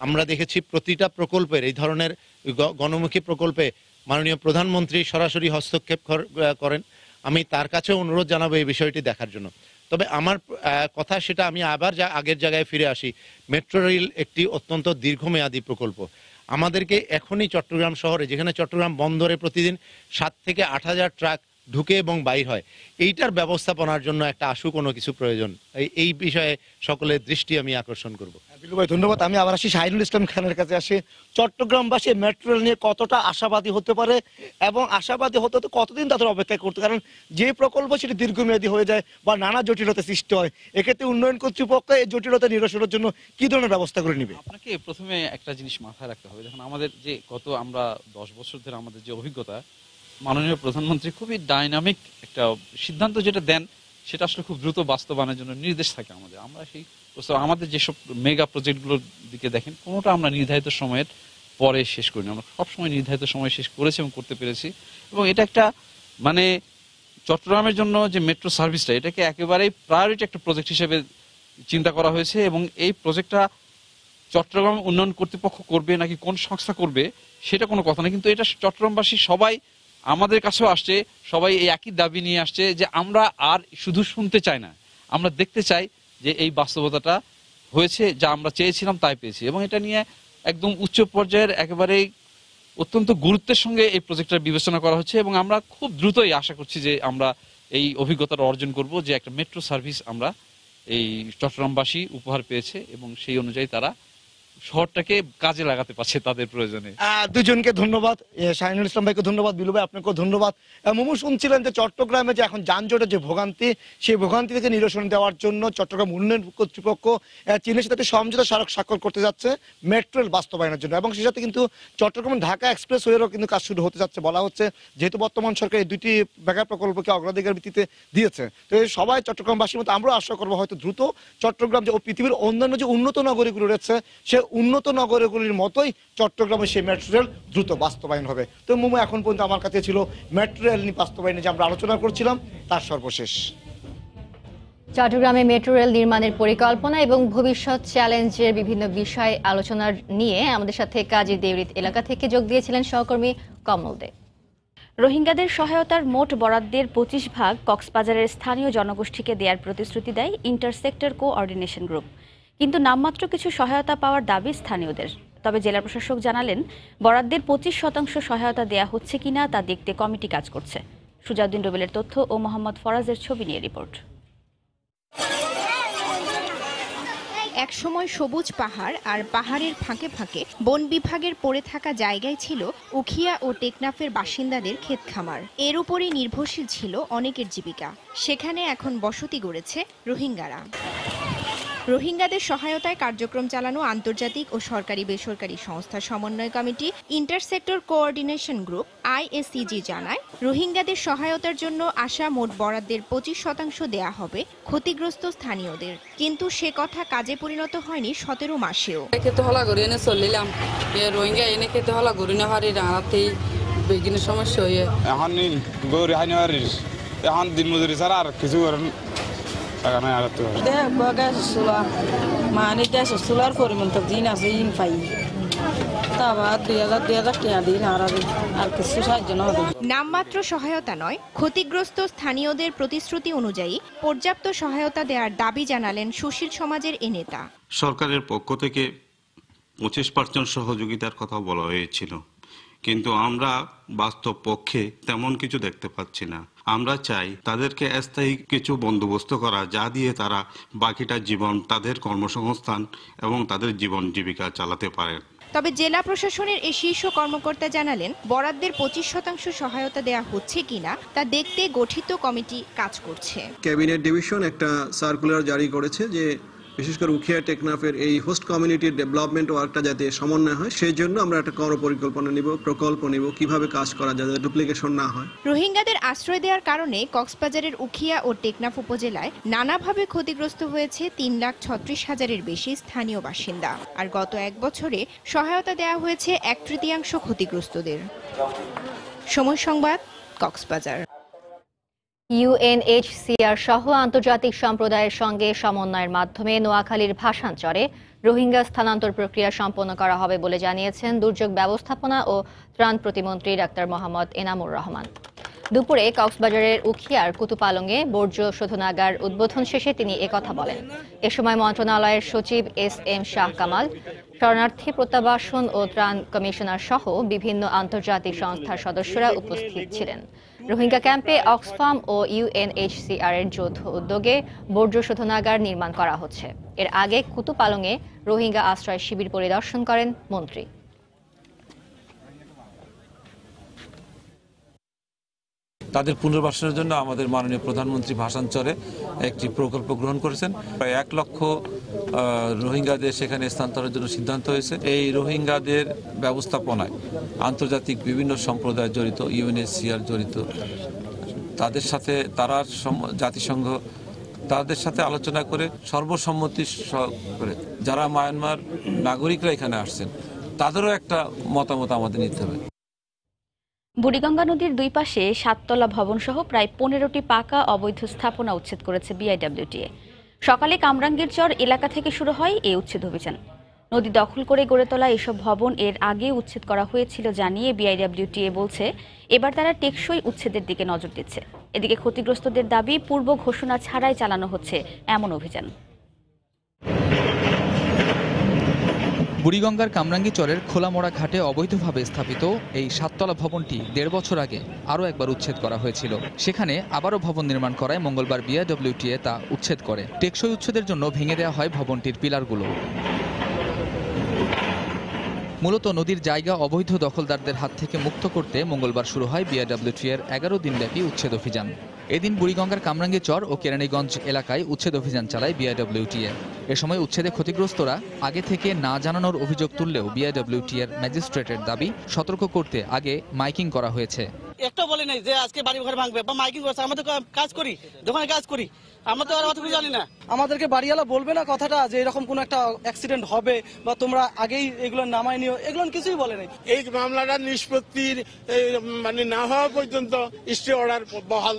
আমরা দেখেছি প্রতিটা প্রকল্পের এই ধরনের গণমুখী প্রকল্পে মাননীয় প্রধানমন্ত্রী সরাসরি হস্তক্ষেপ করেন। আমি তার কাছেও অনুরোধ জানাবো এই বিষয়টি দেখার জন্য। তবে আমার কথা সেটা আমি আবার আগের জায়গায় ফিরে আসি, মেট্রো রেল একটি অত্যন্ত দীর্ঘমেয়াদী প্রকল্প। আমাদেরকে এখনই চট্টগ্রাম শহরে, যেখানে চট্টগ্রাম বন্দরে প্রতিদিন 7 থেকে 8 হাজার ট্রাক ঢুকে এবং বাইর হয়, এইটার ব্যবস্থাপনার জন্য একটা আশু কোনো কিছু প্রয়োজন। এই বিষয়ে সকলের দৃষ্টি আমি আকর্ষণ করব। বিলু ভাই ধন্যবাদ। আমি আবার আসি শাহিনুল ইসলাম খানের কাছে আসি। চট্টগ্রামবাসী মেট্রো রেল নিয়ে কতটা আশাবাদী হতে পারে এবং আশাবাদী হতে তো কতদিন তাদের অপেক্ষা করতে, কারণ যে প্রকল্প সেটি দীর্ঘমেয়াদী হয়ে যায় বা নানা জটিলতা সৃষ্টি হয়, এক্ষেত্রে উন্নয়ন কর্তৃপক্ষ এই জটিলতা নিরসনের জন্য কি ধরনের ব্যবস্থা করে নেবে? আপনাকে প্রথমে একটা জিনিস মাথায় রাখতে হবে, যখন আমাদের যে আমরা 10 বছর ধরে আমাদের যে অভিজ্ঞতা, মাননীয় প্রধানমন্ত্রী খুবই ডাইনামিক একটা সিদ্ধান্ত যেটা দেন, সেটা আসলে খুব দ্রুত বাস্তবায়নের জন্য নির্দেশ থাকে আমাদের। আমরা সেই আমাদের যেসব মেগা প্রজেক্টগুলোর দিকে দেখেন, কোনোটা আমরা নির্ধারিত সময়ের পরে শেষ করিনি, আমরা সবসময় নির্ধারিত সময় শেষ করেছি এবং করতে পেরেছি। এবং এটা একটা চট্টগ্রামের জন্য যে মেট্রো সার্ভিসটা, এটাকে একেবারেই প্রায়োরিটি একটা প্রজেক্ট হিসেবে চিন্তা করা হয়েছে এবং এই প্রজেক্টটা চট্টগ্রাম উন্নয়ন কর্তৃপক্ষ করবে নাকি কোন সংস্থা করবে সেটা কোনো কথা না, কিন্তু এটা চট্টগ্রামবাসী সবাই আমাদের কাছেও আসছে, সবাই এই একই দাবি নিয়ে আসছে যে আমরা আর শুধু শুনতে চাই না, আমরা দেখতে চাই যে এই বাস্তবতাটা হয়েছে, যা আমরা চেয়েছিলাম তাই পেয়েছি। এবং এটা নিয়ে একদম উচ্চ পর্যায়ের একেবারেই অত্যন্ত গুরুত্বের সঙ্গে এই প্রজেক্টটা বিবেচনা করা হচ্ছে এবং আমরা খুব দ্রুতই আশা করছি যে আমরা এই অভিজ্ঞতাটা অর্জন করব, যে একটা মেট্রো সার্ভিস আমরা এই চট্টগ্রামবাসী উপহার পেয়েছে এবং সেই অনুযায়ী তারা শহরটাকে কাজে লাগাতে পারছে তাদের প্রয়োজনে। দুজনকে ধন্যবাদ, শাহিনুল ইসলাম ভাইকে ধন্যবাদ, বিলু ভাই আপনাকেও ধন্যবাদ। মোমো শুনছিলেন যে চট্টগ্রামে যে এখন যানজটের যে ভোগান্তি, সেই ভোগান্তি থেকে নিরসন দেওয়ার জন্য চট্টগ্রাম উন্নয়ন কর্তৃপক্ষ চীনের সাথে সমঝোতা স্মারক স্বাক্ষর করতে যাচ্ছে মেট্রো রেল বাস্তবায়নের জন্য, এবং সেই সাথে কিন্তু চট্টগ্রাম ঢাকা এক্সপ্রেস ওয়েরও কিন্তু কাজ শুরু হতে যাচ্ছে বলা হচ্ছে, যেহেতু বর্তমান সরকার এই দুটি মেগা প্রকল্পকে অগ্রাধিকার ভিত্তিতে দিয়েছে। তো সবাই চট্টগ্রামবাসীর মতো আমরাও আশা করবো হয়তো দ্রুত চট্টগ্রাম যে পৃথিবীর অন্যান্য যে উন্নত নগরীগুলো রয়েছে, সে উন্নত নগরগুলির মতোই চট্টগ্রামে সেই মেট্রো রেল দ্রুত বাস্তবায়ন হবে। তো মোমো এখন পর্যন্ত আমার কাছে ছিল মেট্রো রেল বাস্তবায়নে যে আমরা আলোচনা করছিলাম তার সর্বশেষ। চট্টগ্রামে মেট্রো রেল নির্মাণের পরিকল্পনা এবং ভবিষ্যৎ চ্যালেঞ্জের বিভিন্ন বিষয় আলোচনার নিয়ে আমাদের সাথে কাজী দেউরিত এলাকা থেকে যোগ দিয়েছিলেন সহকর্মী কমল দে। রোহিঙ্গাদের সহায়তার মোট বরাদ্দের 25% কক্সবাজারের স্থানীয় জনগোষ্ঠীকে দেওয়ার প্রতিশ্রুতি দেয় ইন্টারসেক্টর কোঅর্ডিনেশন গ্রুপ। কিন্তু নামমাত্র কিছু সহায়তা পাওয়ার দাবি স্থানীয়দের। তবে জেলা প্রশাসক জানালেন, বরাদ্দের 25% সহায়তা দেয়া হচ্ছে কিনা তা দেখতে কমিটি কাজ করছে। সুজাউদ্দিন রুবেলের তথ্য ও মোহাম্মদ ফরাজের ছবি নিয়ে রিপোর্ট। একসময় সবুজ পাহাড় আর পাহাড়ের ফাঁকে ফাঁকে বন বিভাগের পড়ে থাকা জায়গায় ছিল উখিয়া ও টেকনাফের বাসিন্দাদের ক্ষেত খামার। এর উপরই নির্ভরশীল ছিল অনেকের জীবিকা। সেখানে এখন বসতি গড়েছে রোহিঙ্গারা। রোহিঙ্গাদের সহায়তায় কার্যক্রম চালানো আন্তর্জাতিক ও সরকারি বেসরকারি সংস্থার সমন্বয় কমিটি ইন্টারসেক্টর কোঅর্ডিনেশন গ্রুপ ISCG জানায়, রোহিঙ্গাদের সহায়তার জন্য আসা মোট বরাদ্দের 25% দেয়া হবে ক্ষতিগ্রস্ত স্থানীয়দের। কিন্তু সে কথা কাজে পরিণত হয়নি 17 মাসেও। খেতে হলা করে এনে চলিলাম, রোহিঙ্গা এনে খেতে হলা করে না হারি রাতেই বেগিনের সমস্যা হয়ে এখন গৌরী হানি এখন দিন মজুরি ছাড়া আর কিছু করেন মানে দেশ চুলার পরিমাণ তো দিন আছে ইন পাই নামমাত্র সহায়তা নয়, ক্ষতিগ্রস্ত স্থানীয়দের প্রতিশ্রুতি অনুযায়ী পর্যাপ্ত সহায়তা দেওয়ার দাবি জানালেন সুশীল সমাজের এ নেতা। সরকারের পক্ষ থেকে 25% সহযোগিতার কথা বলা হয়েছিল, কিন্তু আমরা বাস্তব পক্ষে তেমন কিছু দেখতে পাচ্ছি না। আমরা চাই তাদেরকে স্থায়ী কিছু বন্দোবস্ত করা, যা দিয়ে তারা বাকিটা জীবন তাদের কর্মসংস্থান এবং তাদের জীবন জীবিকা চালাতে পারেন। তবে জেলা প্রশাসনের এই শীর্ষ কর্মকর্তা জানালেন, বরাদ্দের 25% সহায়তা দেওয়া হচ্ছে কিনা তা দেখতে গঠিত কমিটি কাজ করছে। ক্যাবিনেট ডিভিশন একটা সার্কুলার জারি করেছে যে বিশেষ করে উখিয়া টেকনাফের এই হোস্ট কমিউনিটির ডেভেলপমেন্ট ওয়ার্কটা যাতে সমন্বয় হয়, সেই জন্য আমরা একটা কর্মপরিকল্পনা নিব, প্রকল্প নিব, কিভাবে কাজ করা যাতে ডুপ্লিকেশন না হয়। রোহিঙ্গাদের আশ্রয় দেওয়ার কারণে কক্সবাজারের উখিয়া ও টেকনাফ উপজেলায় নানাভাবে ক্ষতিগ্রস্ত হয়েছে 3,36,000-এর বেশি স্থানীয় বাসিন্দা। আর গত 1 বছরে সহায়তা দেওয়া হয়েছে 1/3 ক্ষতিগ্রস্তদের। সময় সংবাদ, কক্সবাজার। UNHCR সহ আন্তর্জাতিক সম্প্রদায়ের সঙ্গে সমন্বয়ের মাধ্যমে নোয়াখালীর ভাসানচরে রোহিঙ্গা স্থানান্তর প্রক্রিয়া সম্পন্ন করা হবে বলে জানিয়েছেন দুর্যোগ ব্যবস্থাপনা ও ত্রাণ প্রতিমন্ত্রী ডাক্তার মোহাম্মদ এনামুর রহমান। দুপুরে কক্সবাজারের উখিয়ার কুতুপালংয়ে বর্জ্য শোধনাগার উদ্বোধন শেষে তিনি একথা বলেন। এ সময় মন্ত্রণালয়ের সচিব SM শাহ কামাল, শরণার্থী প্রত্যাবাসন ও ত্রাণ কমিশনার সহ বিভিন্ন আন্তর্জাতিক সংস্থার সদস্যরা উপস্থিত ছিলেন। রোহিঙ্গা ক্যাম্পে অক্সফাম ও UNHCR এর যৌথ উদ্যোগে বর্জ্য শোধনাগার নির্মাণ করা হচ্ছে। এর আগে কুতুপালংয়ে রোহিঙ্গা আশ্রয় শিবির পরিদর্শন করেন মন্ত্রী। তাদের পুনর্বাসনের জন্য আমাদের মাননীয় প্রধানমন্ত্রী ভাসানচরে একটি প্রকল্প গ্রহণ করেছেন। প্রায় 1 লক্ষ রোহিঙ্গাদের সেখানে স্থানান্তরের জন্য সিদ্ধান্ত হয়েছে। এই রোহিঙ্গাদের ব্যবস্থাপনায় আন্তর্জাতিক বিভিন্ন সম্প্রদায় জড়িত, UNHCR জড়িত, তাদের সাথে তারা জাতিসংঘ তাদের সাথে আলোচনা করে সর্বসম্মতি করে যারা মায়ানমার নাগরিকরা এখানে আসছেন তাদেরও একটা মতামত আমাদের নিতে হবে। বুড়িগঙ্গা নদীর দুই পাশে 7তলা ভবনসহ প্রায় 15টি পাকা অবৈধ স্থাপনা উচ্ছেদ করেছে BIWTA। সকালে কামরাঙ্গীর চর এলাকা থেকে শুরু হয় এই উচ্ছেদ অভিযান। নদী দখল করে গড়ে তোলা এসব ভবন এর আগে উচ্ছেদ করা হয়েছিল জানিয়ে BIWTA বলছে, এবার তারা টেকসই উচ্ছেদের দিকে নজর দিচ্ছে। এদিকে ক্ষতিগ্রস্তদের দাবি, পূর্ব ঘোষণা ছাড়াই চালানো হচ্ছে এমন অভিযান। বুড়িগঙ্গার কামরাঙ্গী চরের খোলামোড়া ঘাটে অবৈধভাবে স্থাপিত এই 7তলা ভবনটি 1.5 বছর আগে আরও একবার উচ্ছেদ করা হয়েছিল। সেখানে আবারও ভবন নির্মাণ করায় মঙ্গলবার BIWTA তা উচ্ছেদ করে। টেকসই উচ্ছেদের জন্য ভেঙে দেওয়া হয় ভবনটির পিলারগুলো। মূলত নদীর জায়গা অবৈধ দখলদারদের হাত থেকে মুক্ত করতে মঙ্গলবার শুরু হয় BIWTA-র 11 দিনব্যাপী উচ্ছেদ অভিযান। এদিন বুড়িগঙ্গার কামরাঙ্গী চর ও কেরানীগঞ্জ এলাকায় উচ্ছেদ অভিযান চালায় BIWTA। এ সময় উচ্ছেদে ক্ষতিগ্রস্তরা আগে থেকে না জানানোর অভিযোগ তুললেও BIWTA-র ম্যাজিস্ট্রেটের দাবি, সতর্ক করতে আগে মাইকিং করা হয়েছে। একটা বলে নাই যে আজকে বাড়ি ঘর ভাঙবে বা মাইকিং করছে। আমরা তো কাজ করি, দোকানে কাজ করি, আমরা তো আর অত কিছু জানি না। আমাদেরকে বাড়িওয়ালা বলবে না কথাটা যে এরকম কোন একটা অ্যাক্সিডেন্ট হবে বা তোমরা আগেই এগুলো নামায় নিও, এগুলো কিছুই বলে নাই। এই মামলাটা নিষ্পত্তির মানে না হওয়া পর্যন্ত স্টে অর্ডার বহাল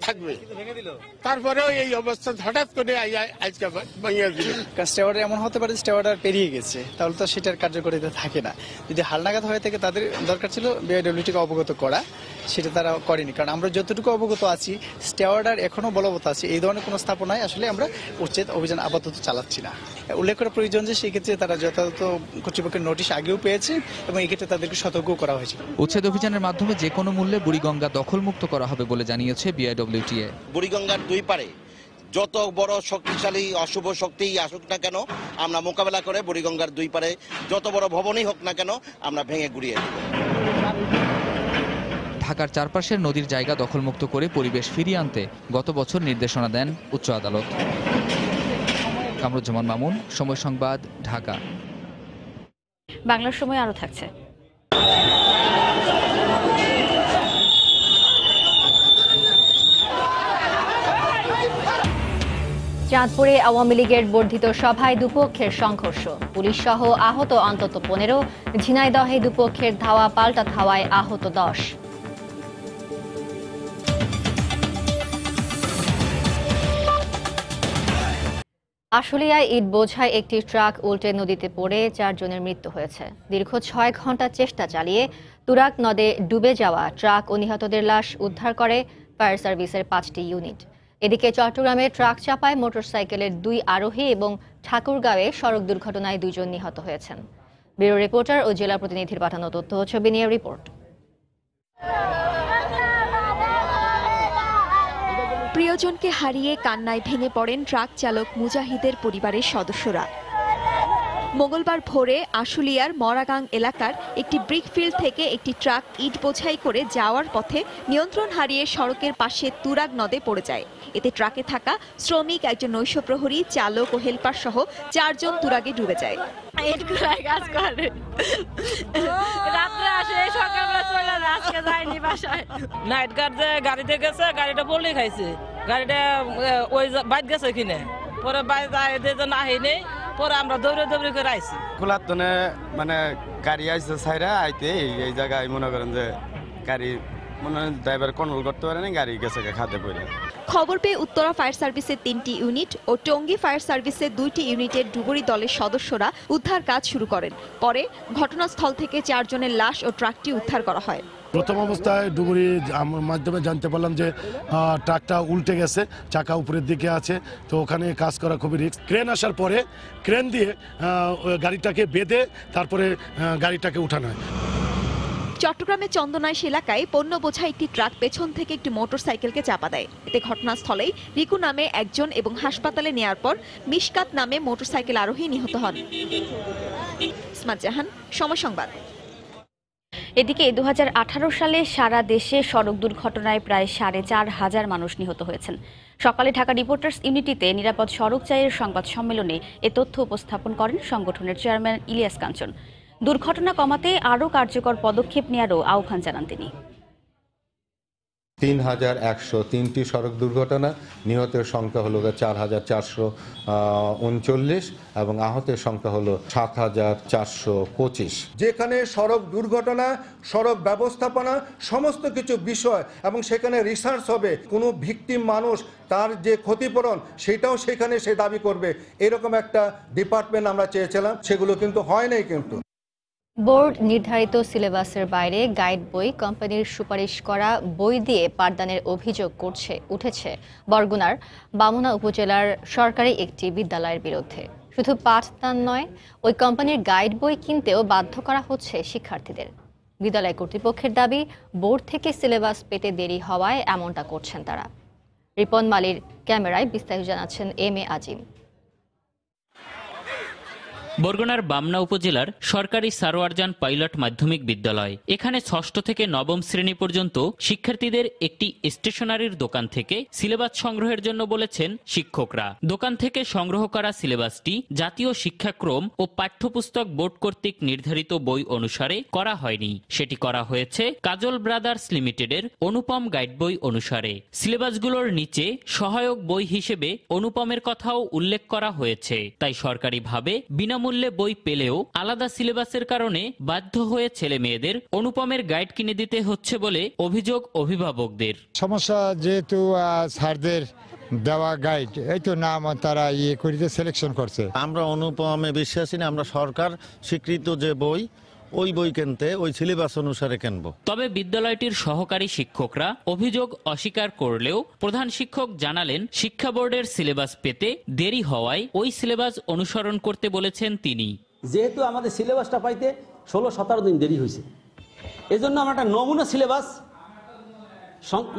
থাকবে। তারপরেও এই অবস্থা হঠাৎ করে আজকে ভাঙিয়ে দিল। স্টে অর্ডার এমন হতে পারে স্টে অর্ডার পেরিয়ে গেছে, তাহলে তো সেটার কার্যকারিতা থাকে না। যদি হালনাগাদ হয়ে থাকে তাদের দরকার ছিল BIWTA-কে অবগত করা, সেটা তারা করেনি। কারণ আমরা যতটুকু অবগত আছি স্টে অর্ডার এখনও বলবৎ আছে, এই ধরনের কোনো স্থাপনায় আসলে আমরা উচ্ছেদ অভিযান আপাতত চালাচ্ছি না। উল্লেখ করা প্রয়োজন যে সেক্ষেত্রে তারা যথাযথ কর্তৃপক্ষের নোটিশ আগেও পেয়েছে এবং এক্ষেত্রে তাদেরকে সতর্কও করা হয়েছে। উচ্ছেদ অভিযানের মাধ্যমে যে কোনো মূল্যে বুড়িগঙ্গা দখলমুক্ত করা হবে বলে জানিয়েছে বিআইডব্লিউটিএ। বুড়িগঙ্গার দুই পারে যত বড় শক্তিশালী অশুভ শক্তি আসুক না কেন আমরা মোকাবেলা করে বুড়িগঙ্গার দুই পারে যত বড় ভবনই হোক না কেন আমরা ভেঙে গুড়িয়ে দেব। ঢাকার চারপাশের নদীর জায়গা দখলমুক্ত করে পরিবেশ ফিরিয়ে আনতে গত বছর নির্দেশনা দেন উচ্চ আদালত। কামরুজ্জামান মামুন, সময় সংবাদ, ঢাকা। বাংলার সময় আরো থাকছে। চাঁদপুরে আওয়ামী লীগের বর্ধিত সভায় দুপক্ষের সংঘর্ষ, পুলিশ সহ আহত অন্তত 15। ঝিনাইদহে দুপক্ষের ধাওয়া পাল্টা ধাওয়ায় আহত 10। আশুলিয়ায় ইট বোঝাই একটি ট্রাক উল্টে নদীতে পড়ে 4 জনের মৃত্যু হয়েছে। দীর্ঘ 6 ঘন্টা চেষ্টা চালিয়ে তুরাগ নদে ডুবে যাওয়া ট্রাক ও নিহতদের লাশ উদ্ধার করে ফায়ার সার্ভিসের 5টি ইউনিট। এদিকে চট্টগ্রামে ট্রাক চাপায় মোটরসাইকেলের 2 আরোহী এবং ঠাকুরগাঁওয়ে সড়ক দুর্ঘটনায় 2 জন নিহত হয়েছেন। ব্যুরো রিপোর্টার ও জেলা প্রতিনিধির পাঠানো তথ্য ও ছবি নিয়ে রিপোর্ট। প্রিয়জনকে হারিয়ে কান্নায় ভেঙে পড়েন ট্রাক চালক মুজাহিদের পরিবারের সদস্যরা। মঙ্গলবার ভোরে আশুলিয়ার মরাগাং এলাকার একটি ব্রিকফিল্ড থেকে একটি ট্রাক ইট বোঝাই করে যাওয়ার পথে নিয়ন্ত্রণ হারিয়ে সড়কের পাশে তুরাগ নদে পড়ে যায়। এতে ট্রাকে থাকা শ্রমিক, একজন নৈশ প্রহরী, চালক ও হেলপার সহ 4 জন তুরাগে ডুবে যায়। নাইট গার্ড যে গাড়িতে গেছে, গাড়িটা বললেই খাইছে, গাড়িটা ওই বাইক গেছে কিনে পরে বাইক নাহিনি, পরে আমরা দৌড়ে দৌড়ে করে আইছি। খোলার তনে মানে গাড়ি আইছে সাইরা আইতে এই জায়গায় মনে করেন যে গাড়ি মনে ড্রাইভার কন্ট্রোল করতে পারে না, গাড়ি গেছে খাতে পড়ে। খবর পেয়ে উত্তরা ফায়ার সার্ভিসের 3টি ইউনিট ও টঙ্গী ফায়ার সার্ভিসের 2টি ইউনিটের ডুবুরি দলের সদস্যরা উদ্ধার কাজ শুরু করেন। পরে ঘটনাস্থল থেকে 4 জনের লাশ ও ট্রাকটি উদ্ধার করা হয়। প্রথম অবস্থায় ডুবুরির মাধ্যমে জানতে পারলাম যে ট্রাকটা উল্টে গেছে, চাকা উপরের দিকে আছে, তো ওখানে কাজ করা খুবই রিস্ক। ক্রেন আসার পরে ক্রেন দিয়ে গাড়িটাকে বেঁধে তারপরে গাড়িটাকে উঠানো হয়। চট্টগ্রামের চন্দনাইশ এলাকায় পণ্য বোঝা একটি ট্রাক পেছন থেকে একটি মোটরসাইকেলকে চাপা দেয়। এতে ঘটনাস্থলেই রিকু নামে একজন এবং হাসপাতালে নেয়ার পর মিশকাত নামে মোটরসাইকেল আরোহী নিহত হন। ইসমাত জাহান, সময় সংবাদ। এদিকে 2018 সালে সারা দেশে সড়ক দুর্ঘটনায় প্রায় 4,500 মানুষ নিহত হয়েছেন। সকালে ঢাকা রিপোর্টার্স ইউনিটিতে নিরাপদ সড়ক চাইয়ের সংবাদ সম্মেলনে এ তথ্য উপস্থাপন করেন সংগঠনের চেয়ারম্যান ইলিয়াস কাঞ্চন। দুর্ঘটনা কমাতে আরও কার্যকর পদক্ষেপ নেওয়ারও আহ্বান জানান তিনি। 3,103টি সড়ক দুর্ঘটনা, নিহতের সংখ্যা হলো 4,439 এবং আহতের সংখ্যা হলো 7,425। যেখানে সড়ক দুর্ঘটনা, সড়ক ব্যবস্থাপনা সমস্ত কিছু বিষয় এবং সেখানে রিসার্চ হবে, কোনো ভিকটিম মানুষ তার যে ক্ষতিপূরণ সেটাও সেখানে সে দাবি করবে, এরকম একটা ডিপার্টমেন্ট আমরা চেয়েছিলাম, সেগুলো কিন্তু হয় নাই। কিন্তু বোর্ড নির্ধারিত সিলেবাসের বাইরে গাইড বই, কোম্পানির সুপারিশ করা বই দিয়ে পাঠদানের অভিযোগ উঠেছে বরগুনার বামুনা উপজেলার সরকারি একটি বিদ্যালয়ের বিরুদ্ধে। শুধু পাঠদান নয়, ওই কোম্পানির গাইড বই কিনতেও বাধ্য করা হচ্ছে শিক্ষার্থীদের। বিদ্যালয় কর্তৃপক্ষের দাবি, বোর্ড থেকে সিলেবাস পেতে দেরি হওয়ায় এমনটা করছেন তারা। রিপন মালির ক্যামেরায় বিস্তারিত জানাচ্ছেন এম.এ. আজিম। বরগুনার বামনা উপজেলার সরকারি সারোয়ারজান পাইলট মাধ্যমিক বিদ্যালয়। এখানে 6ষ্ঠ থেকে 9ম শ্রেণী পর্যন্ত শিক্ষার্থীদের একটি স্টেশনারির দোকান থেকে সিলেবাস সংগ্রহের জন্য বলেছেন শিক্ষকরা। দোকান থেকে সংগ্রহ করা সিলেবাসটি জাতীয় শিক্ষাক্রম ও পাঠ্যপুস্তক বোর্ড কর্তৃক নির্ধারিত বই অনুসারে করা হয়নি, সেটি করা হয়েছে কাজল ব্রাদার্স লিমিটেডের অনুপম গাইড বই অনুসারে। সিলেবাসগুলোর নিচে সহায়ক বই হিসেবে অনুপমের কথাও উল্লেখ করা হয়েছে। তাই সরকারিভাবে বিনামূল্যে বই পেলেও আলাদা সিলেবাসের কারণে বাধ্য হয়ে ছেলে মেয়েদের অনুপমের গাইড কিনে দিতে হচ্ছে বলে অভিযোগ অভিভাবকদের। সমস্যা যেহেতু স্যারদের দেওয়া গাইড এই তো নাম তারা করিতে সিলেকশন করছে। আমরা অনুপমে বিশ্বাসী না, আমরা সরকার স্বীকৃত যে বই ওই বই কিনতে ওই সিলেবাস অনুসারে কিনবো। তবে বিদ্যালয়টির সহকারী শিক্ষকরা অভিযোগ অস্বীকার করলেও প্রধান শিক্ষক জানালেন শিক্ষা বোর্ডের সিলেবাস পেতে দেরি হওয়ায় ওই সিলেবাস অনুসরণ করতে বলেছেন তিনি। যেহেতু আমাদের সিলেবাসটা পাইতে 16-17 দিন দেরি হয়েছে, এজন্য আমরা একটা নমুনা সিলেবাস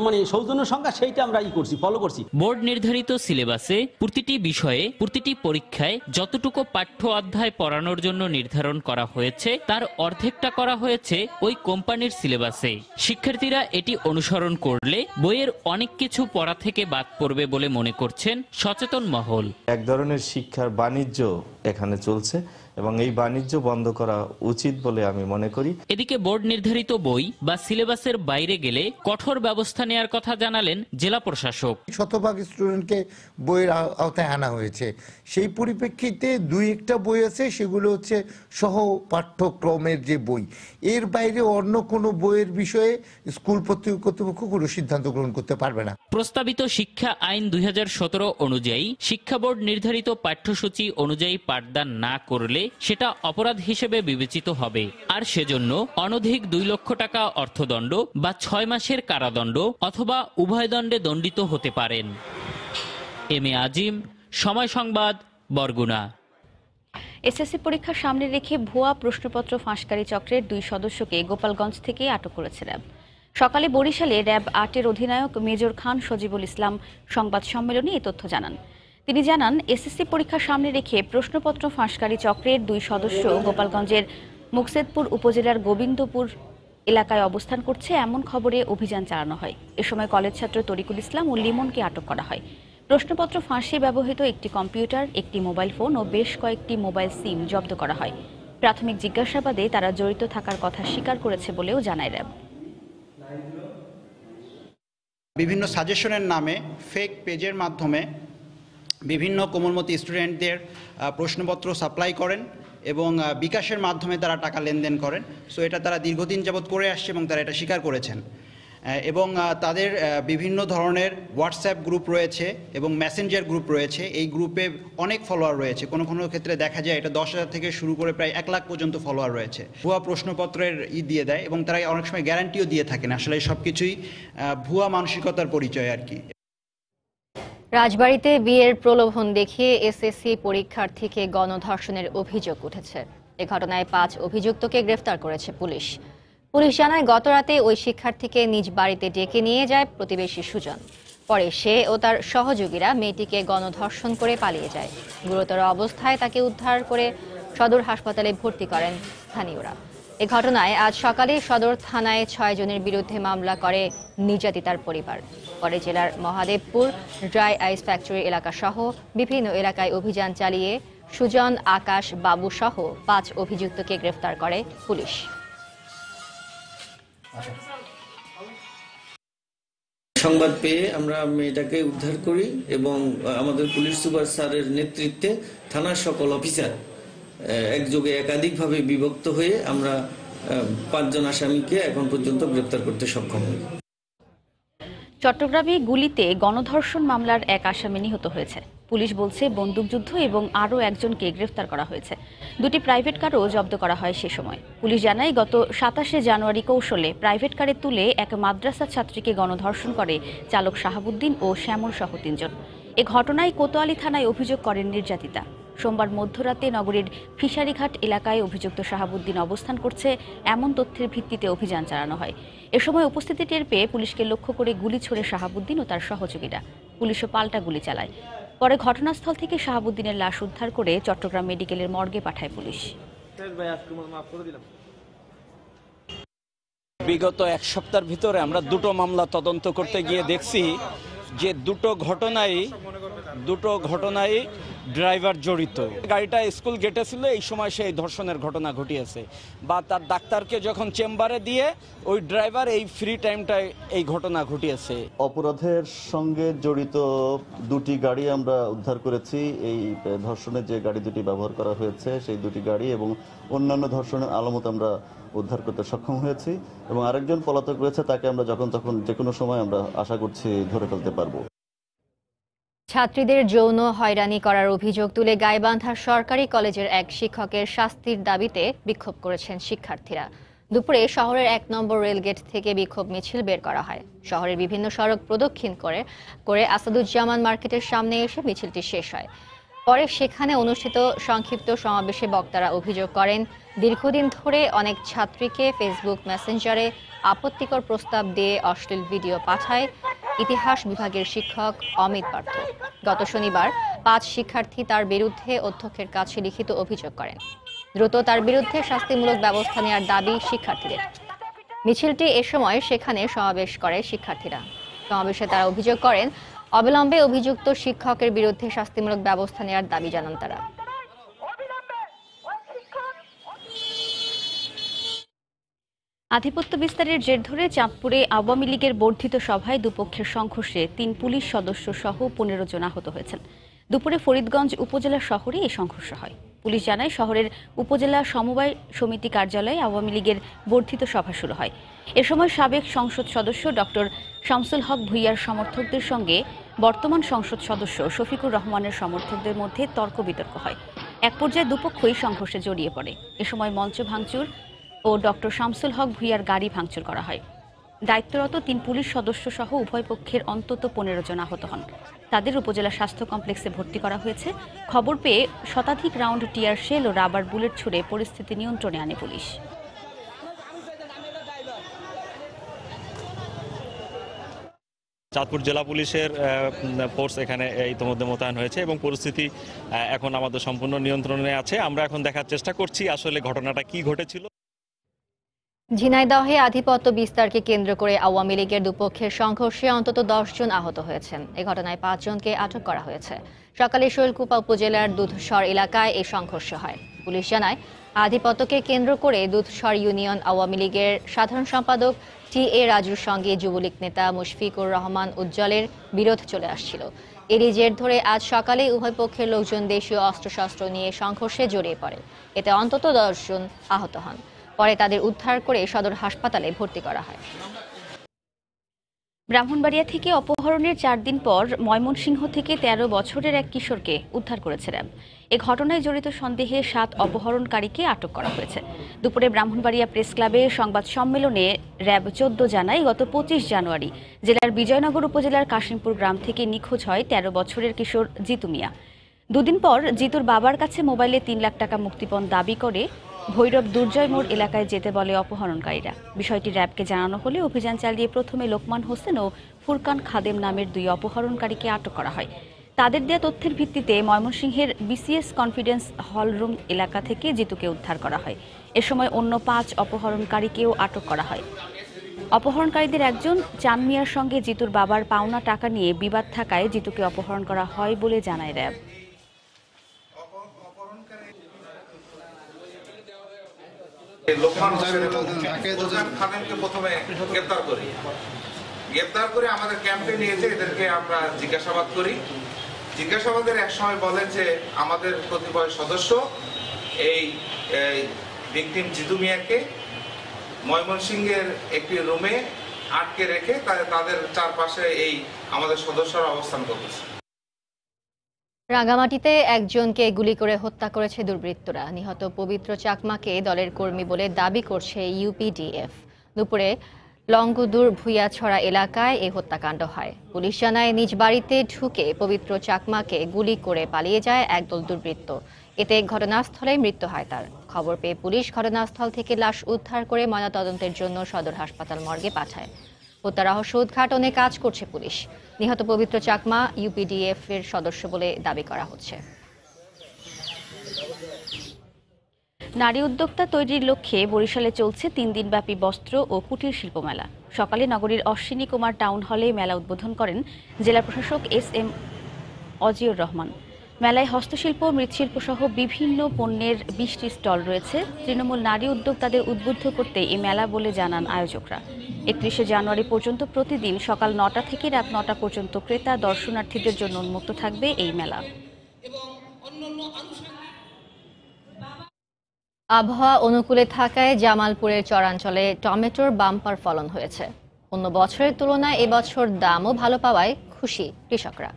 মানে সৌজন্য সংখ্যা সেইটা আমরা ফলো করছি। বোর্ড নির্ধারিত সিলেবাসে প্রতিটি বিষয়ে প্রতিটি পরীক্ষায় যতটুকু পাঠ্য অধ্যায় পড়ানোর জন্য নির্ধারণ করা হয়েছে তার অর্ধেকটা করা হয়েছে ওই কোম্পানির সিলেবাসে। শিক্ষার্থীরা এটি অনুসরণ করলে বইয়ের অনেক কিছু পড়া থেকে বাদ পড়বে বলে মনে করছেন সচেতন মহল। এক ধরনের শিক্ষার বাণিজ্য এখানে চলছে এবং এই বাণিজ্য বন্ধ করা উচিত বলে আমি মনে করি। এদিকে বোর্ড নির্ধারিত বই বা সিলেবাসের বাইরে গেলে কঠোর ব্যবস্থা নেওয়ার কথা জানালেন জেলা প্রশাসক। শতভাগ স্টুডেন্টকে বইয়ের আওতায় আনা হয়েছে, সেই পরিপ্রেক্ষিতে 2-1টা বই আছে, সেগুলো হচ্ছে সহ পাঠ্যক্রমের যে বই। এর বাইরে অন্য কোনো বইয়ের বিষয়ে স্কুল কর্তৃপক্ষ কোনো সিদ্ধান্ত গ্রহণ করতে পারবে না। প্রস্তাবিত শিক্ষা আইন 2017 অনুযায়ী শিক্ষা বোর্ড নির্ধারিত পাঠ্যসূচি অনুযায়ী পাঠদান না করলে সেটা অপরাধ হিসেবে বিবেচিত হবে, আর সেজন্য অনধিক 2 লক্ষ টাকা অর্থদণ্ড বা 6 মাসের কারাদণ্ড অথবা উভয় দণ্ডে দণ্ডিত হতে পারেন। এম এ আজিম, সময় সংবাদ, বরগুনা। এসএসসি পরীক্ষার সামনে রেখে ভুয়া প্রশ্নপত্র ফাঁসকারী চক্রের 2 সদস্যকে গোপালগঞ্জ থেকে আটক করেছে র্যাব। সকালে বরিশালে র্যাব 8-এর অধিনায়ক মেজর খান সজিবুল ইসলাম সংবাদ সম্মেলনে এই তথ্য জানান। তিনি জানান, এসএসসি পরীক্ষার সামনে রেখে প্রশ্নপত্র ফাঁসকারী চক্রের 2 সদস্য গোপালগঞ্জের মুকসেদপুর উপজেলার গোবিন্দপুর এলাকায় অবস্থান করছে এমন খবরে অভিযান চালানো হয়। এ সময় কলেজ ছাত্র তরিকুল ইসলাম ও লিমনকে আটক করা হয়। প্রশ্নপত্র ফাঁসে ব্যবহৃত একটি কম্পিউটার, একটি মোবাইল ফোন ও বেশ কয়েকটি মোবাইল সিম জব্দ করা হয়। প্রাথমিক জিজ্ঞাসাবাদে তারা জড়িত থাকার কথা স্বীকার করেছে বলেও জানায় র্যাব। বিভিন্ন সাজেশনের নামে ফেক পেজের মাধ্যমে বিভিন্ন কোমলমতি স্টুডেন্টদের প্রশ্নপত্র সাপ্লাই করেন এবং বিকাশের মাধ্যমে তারা টাকা লেনদেন করেন। সো এটা তারা দীর্ঘদিন যাবৎ করে আসছে এবং তারা এটা স্বীকার করেছেন। এবং তাদের বিভিন্ন ধরনের হোয়াটসঅ্যাপ গ্রুপ রয়েছে এবং মেসেঞ্জার গ্রুপ রয়েছে। এই গ্রুপে অনেক ফলোয়ার রয়েছে, কোনো কোনো ক্ষেত্রে দেখা যায় এটা 10,000 থেকে শুরু করে প্রায় 1 লাখ পর্যন্ত ফলোয়ার রয়েছে। ভুয়া প্রশ্নপত্রের দিয়ে দেয় এবং তারা অনেক সময় গ্যারান্টিও দিয়ে থাকেন। আসলে সব কিছুই ভুয়া মানসিকতার পরিচয় আর কি। রাজবাড়ীতে বিয়ের প্রলোভন দেখিয়ে এসএসসি পরীক্ষার্থীকে গণধর্ষণের অভিযোগ উঠেছে। এ ঘটনায় 5 অভিযুক্তকে গ্রেফতার করেছে পুলিশ। পুলিশ জানায়, গতরাতে ওই শিক্ষার্থীকে নিজ বাড়িতে ডেকে নিয়ে যায় প্রতিবেশী সুজন। পরে সে ও তার সহযোগীরা মেয়েটিকে গণধর্ষণ করে পালিয়ে যায়। গুরুতর অবস্থায় তাকে উদ্ধার করে সদর হাসপাতালে ভর্তি করেন স্থানীয়রা। এ ঘটনায় আজ সকালে সদর থানায় 6 জনের বিরুদ্ধে মামলা করে নির্যাতিতার পরিবার। পরে জেলার মহাদেবপুর ড্রাই আইস ফ্যাক্টরি এলাকা সহ বিভিন্ন এলাকায় অভিযান চালিয়ে সুজন, আকাশ, বাবু সহ 5 অভিযুক্তকে গ্রেফতার করে পুলিশ। সংবাদ পেয়ে আমরা মেয়েটাকে উদ্ধার করি এবং আমাদের পুলিশ সুপার স্যারের নেতৃত্বে থানার সকল অফিসার একযোগে একাধিকভাবে বিভক্ত হয়ে আমরা 5 জন আসামিকে এখন পর্যন্ত গ্রেফতার করতে সক্ষম হই। চট্টগ্রামে গুলিতে গণধর্ষণ মামলার 1 আসামি নিহত হয়েছে। পুলিশ বলছে বন্দুকযুদ্ধ এবং আরও একজনকে গ্রেফতার করা হয়েছে। 2টি প্রাইভেট কারও জব্দ করা হয় সে সময়। পুলিশ জানায়, গত 27শে জানুয়ারি কৌশলে প্রাইভেট কারে তুলে এক মাদ্রাসা ছাত্রীকে গণধর্ষণ করে চালক শাহাবুদ্দিন ও শ্যামল সহ 3 জন। এ ঘটনায় কোতোয়ালি থানায় অভিযোগ করেন নির্যাতিতা। সোমবার মধ্যরাতে নগরীর ফিশারিঘাট এলাকায় অভিযুক্ত শাহাবুদ্দিন অবস্থান করছে এমন তথ্যের ভিত্তিতে অভিযান চালানো হয়। এ সময় উপস্থিতি টের পেয়ে পুলিশকে লক্ষ্য করে গুলি ছোড়ে শাহাবুদ্দিন ও তার সহযোগীরা। পুলিশও পাল্টা গুলি চালায়। পরে ঘটনাস্থল থেকে শাহাবুদ্দিনের লাশ উদ্ধার করে চট্টগ্রাম মেডিকেলের মর্গে পাঠায় পুলিশ। বিগত 1 সপ্তাহের ভিতরে আমরা 2টো মামলা তদন্ত করতে গিয়ে দেখছি যে 2টো ঘটনায় ড্রাইভার জড়িত। গাড়িটা স্কুল গেটে ছিল, এই সময় সেই ধর্ষণের ঘটনা ঘটিয়েছে বা তার ডাক্তারকে যখন চেম্বারে দিয়ে ওই ড্রাইভার এই ফ্রি টাইমটায় এই ঘটনা ঘটিয়েছে। অপরাধের সঙ্গে জড়িত 2টি গাড়ি আমরা উদ্ধার করেছি। এই ধর্ষণের যে গাড়ি 2টি ব্যবহার করা হয়েছে সেই 2টি গাড়ি এবং অন্যান্য ধর্ষণের আলামত আমরা উদ্ধার করতে সক্ষম হয়েছি এবং আরেকজন পলাতক রয়েছে, তাকে আমরা যখন তখন যে কোনো সময় আমরা আশা করছি ধরে ফেলতে পারবো। ছাত্রীদের যৌন হয়রানি করার অভিযোগ তুলে গাইবান্ধার সরকারি কলেজের এক শিক্ষকের শাস্তির দাবিতে বিক্ষোভ করেছেন শিক্ষার্থীরা। দুপুরে শহরের ১ নম্বর রেলগেট থেকে বিক্ষোভ মিছিল বের করা হয়। শহরের বিভিন্ন সড়ক প্রদক্ষিণ করে আসাদুজ্জামান মার্কেটের সামনে এসে মিছিলটি শেষ হয়। পরে সেখানে অনুষ্ঠিত সংক্ষিপ্ত সমাবেশে বক্তারা অভিযোগ করেন, দীর্ঘদিন ধরে অনেক ছাত্রীকে ফেসবুক মেসেঞ্জারে আপত্তিকর প্রস্তাব দিয়ে অশ্লীল ভিডিও পাঠায় ইতিহাস বিভাগের শিক্ষক অমিত পার্থ। গত শনিবার ৫ শিক্ষার্থী তার বিরুদ্ধে অধ্যক্ষের কাছে লিখিত অভিযোগ করেন। দ্রুত তার বিরুদ্ধে শাস্তিমূলক ব্যবস্থা নেওয়ার দাবি শিক্ষার্থীদের। মিছিলটি এ সময় সেখানে সমাবেশ করে শিক্ষার্থীরা। সমাবেশে তারা অভিযোগ করেন, অবিলম্বে অভিযুক্ত শিক্ষকের বিরুদ্ধে শাস্তিমূলক ব্যবস্থা নেওয়ার দাবি জানান তারা। আধিপত্য বিস্তারের জের ধরে চাঁদপুরে আওয়ামী লীগের বর্ধিত সভায় দুপক্ষের সংঘর্ষে ৩ পুলিশ সদস্য সহ ১৫ জন আহত হয়েছেন। দুপুরে ফরিদগঞ্জ উপজেলা শহরে এই সংঘর্ষ হয়। পুলিশ জানায়, শহরের উপজেলা সমবায় সমিতি কার্যালয়ে আওয়ামী লীগের বর্ধিত সভা শুরু হয়। এ সময় সাবেক সংসদ সদস্য ডক্টর শামসুল হক ভূঁইয়ার সমর্থকদের সঙ্গে বর্তমান সংসদ সদস্য শফিকুর রহমানের সমর্থকদের মধ্যে তর্ক বিতর্ক হয়। এক পর্যায়ে দুপক্ষই সংঘর্ষে জড়িয়ে পড়ে। এ সময় মঞ্চ ভাঙচুর ও ডক্টর শামসুল হক ভূঁইয়ার গাড়ি ভাঙচুর করা হয়। দায়িত্বরত ৩ পুলিশ সদস্য সহ উভয় পক্ষের অন্তত ১৫ জন আহত হন। তাদের উপজেলা স্বাস্থ্য কমপ্লেক্সে ভর্তি করা হয়েছে। খবর পেয়ে শতাধিক রাউন্ড টিয়ার শেল ও রাবার বুলেট ছুড়ে পরিস্থিতি নিয়ন্ত্রণে আনে পুলিশ। চাঁদপুর জেলা পুলিশের ফোর্স এখানে ইতিমধ্যে মোতায়েন হয়েছে এবং পরিস্থিতি এখন আমাদের সম্পূর্ণ নিয়ন্ত্রণে আছে। আমরা এখন দেখার চেষ্টা করছি আসলে ঘটনাটা কি ঘটেছিল। ঝিনাইদহে আধিপত্য বিস্তারকে কেন্দ্র করে আওয়ামী লীগের দুপক্ষের সংঘর্ষে অন্তত ১০ জন আহত হয়েছেন। এ ঘটনায় ৫ জনকে আটক করা হয়েছে। সকালে শৈলকুপা উপজেলার দুধসর এলাকায় এই সংঘর্ষ হয়। পুলিশ জানায়, আধিপত্যকে কেন্দ্র করে দুধসর ইউনিয়ন আওয়ামী লীগের সাধারণ সম্পাদক টি.এ. রাজুর সঙ্গে যুবলীগ নেতা মুশফিকুর রহমান উজ্জ্বলের বিরোধ চলে আসছিল। এরই জের ধরে আজ সকালে উভয় পক্ষের লোকজন দেশীয় অস্ত্রশস্ত্র নিয়ে সংঘর্ষে জড়িয়ে পড়ে। এতে অন্তত ১০ জন আহত হন। পরে তাদের উদ্ধার করে সদর হাসপাতালে ভর্তি করা হয়। ব্রাহ্মণবাড়িয়া থেকে অপহরণের ৪ দিন পর ময়মনসিংহ থেকে ১৩ বছরের এক কিশোরকে উদ্ধার করেছে র্যাব। এ ঘটনায় জড়িত সন্দেহে ৭ অপহরণকারীকে আটক করা হয়েছে। দুপুরে ব্রাহ্মণবাড়িয়া প্রেস ক্লাবে সংবাদ সম্মেলনে র্যাব ১৪ জানায়, গত ২৫ জানুয়ারি জেলার বিজয়নগর উপজেলার কাশিমপুর গ্রাম থেকে নিখোঁজ হয় ১৩ বছরের কিশোর জিতু মিয়া। দুদিন পর জিতুর বাবার কাছে মোবাইলে ৩ লাখ টাকা মুক্তিপণ দাবি করে ভৈরব দুর্জয় মোড় এলাকায় যেতে বলে অপহরণকারীরা। বিষয়টি র্যাবকে জানানো হলে অভিযান চালিয়ে প্রথমে লোকমান হোসেন ও ফুরকান খাদেম নামের ২ অপহরণকারীকে আটক করা হয়। তাদের দেয়া তথ্যের ভিত্তিতে ময়মনসিংহের বিসিএস কনফিডেন্স হলরুম এলাকা থেকে জিতুকে উদ্ধার করা হয়। এ সময় অন্য ৫ অপহরণকারীকেও আটক করা হয়। অপহরণকারীদের একজন চান মিয়ার সঙ্গে জিতুর বাবার পাওনা টাকা নিয়ে বিবাদ থাকায় জিতুকে অপহরণ করা হয় বলে জানায় র্যাব। লোকমান হোসেন এবং ফুরকান খাদেমকে প্রথমে গ্রেপ্তার করে আমাদের ক্যাম্পে নিয়েছে। এদেরকে আমরা জিজ্ঞাসাবাদ করি। জিজ্ঞাসাবাদের এক সময় বলেন যে আমাদের কতিপয় সদস্য এই ভিকটিম জিতু মিয়াকে ময়মনসিংহের একটি রুমে আটকে রেখে তাদের চারপাশে এই আমাদের সদস্যরা অবস্থান করতেছে। রাঙ্গামাটিতে একজনকে গুলি করে হত্যা করেছে দুর্বৃত্তরা। নিহত পবিত্র চাকমাকে দলের কর্মী বলে দাবি করছে ইউপিডিএফ। দুপুরে লঙ্গদুর ভুইয়াছড়া এলাকায় এই হত্যাকাণ্ড হয়। পুলিশ জানায়, নিজ বাড়িতে ঢুকে পবিত্র চাকমাকে গুলি করে পালিয়ে যায় একদল দুর্বৃত্ত। এতে ঘটনাস্থলেই মৃত্যু হয় তার। খবর পেয়ে পুলিশ ঘটনাস্থল থেকে লাশ উদ্ধার করে ময়নাতদন্তের জন্য সদর হাসপাতাল মর্গে পাঠায়। হত্যা রহস্য উদ্ঘাটনে কাজ করছে পুলিশ। নিহত পবিত্র চাকমা ইউপিডিএফ এর সদস্য বলে দাবি করা হচ্ছে। নারী উদ্যোক্তা তৈরির লক্ষ্যে বরিশালে চলছে ৩ দিনব্যাপী বস্ত্র ও কুটির শিল্প মেলা। সকালে নগরীর অশ্বিনী কুমার টাউন হলে মেলা উদ্বোধন করেন জেলা প্রশাসক এস.এম. অজিউর রহমান। মেলায় হস্তশিল্প, মৃৎশিল্প সহ বিভিন্ন পণ্যের ২০টি স্টল রয়েছে। তৃণমূল নারী উদ্যোক্তাদের উদ্বুদ্ধ করতে এই মেলা বলে জানান আয়োজকরা। ৩১শে জানুয়ারি পর্যন্ত প্রতিদিন সকাল ৯টা থেকে রাত ৯টা পর্যন্ত ক্রেতা দর্শনার্থীদের জন্য উন্মুক্ত থাকবে এই মেলা। আবহাওয়া অনুকূলে থাকায় জামালপুরের চরাঞ্চলে টমেটোর বাম্পার ফলন হয়েছে। অন্য বছরের তুলনায় এবছর দামও ভালো পাওয়ায় খুশি কৃষকরা।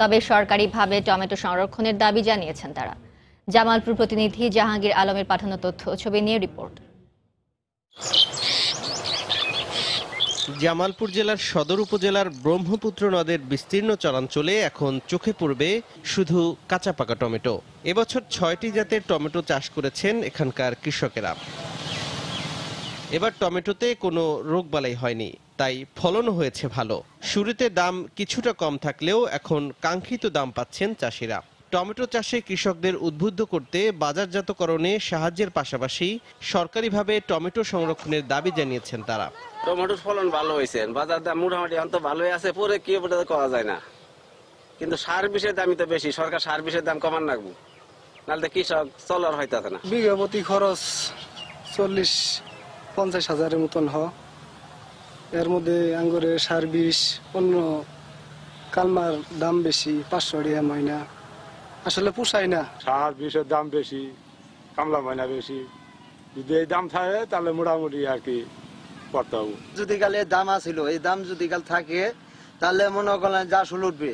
তবে সরকারিভাবে টমেটো সংরক্ষণের দাবি জানিয়েছেন তারা। জামালপুর প্রতিনিধি জাহাঙ্গীর আলমের পাঠানো তথ্য ছবি নিয়ে রিপোর্ট। জামালপুর জেলার সদর উপজেলার ব্রহ্মপুত্র নদের বিস্তীর্ণ চরাঞ্চলে এখন চোখে পড়বে শুধু কাঁচা পাকা টমেটো। এবছর ৬টি জাতের টমেটো চাষ করেছেন এখানকার কৃষকেরা। এবার টমেটোতে কোনো রোগবালাই হয়নি, তাই ফলনও হয়েছে ভালো। শুরুতে দাম কিছুটা কম থাকলেও এখন কাঙ্ক্ষিত দাম পাচ্ছেন চাষিরা। টমেটো চাষে কৃষকদের উদ্বুদ্ধ করতে বাজারজাতকরণে সাহায্যের পাশাপাশি সরকারিভাবে টমেটো সংরক্ষণের দাবি জানিয়েছেন তারা। টমেটোর ফলন ভালো হয়েছে, বাজার দাম মোটামুটি এখন তো ভালোই আছে, পরে কি করা যায় না, কিন্তু সার বিষের দামই তো বেশি। সরকার সার বিষের দাম কমান রাখবো, নাহলে কৃষক চলার হইতাছে না। বিঘা প্রতি খরচ 40-50 হাজারের মতন হয়। এর মধ্যে আঙ্গুরের সার বিষ, অন্য কালমার দাম বেশি, 500 টাকা ময়না, আসলে পোষায় না। সার বিষের দাম বেশি, কামলা ময়না বেশি, যদি এই দাম থাকে তাহলে মোটামুটি আর কি করতে হবে। যদি কাল এর দাম আছিল, এই দাম যদি কাল থাকে তাহলে মনে করেন যা শুল উঠবে,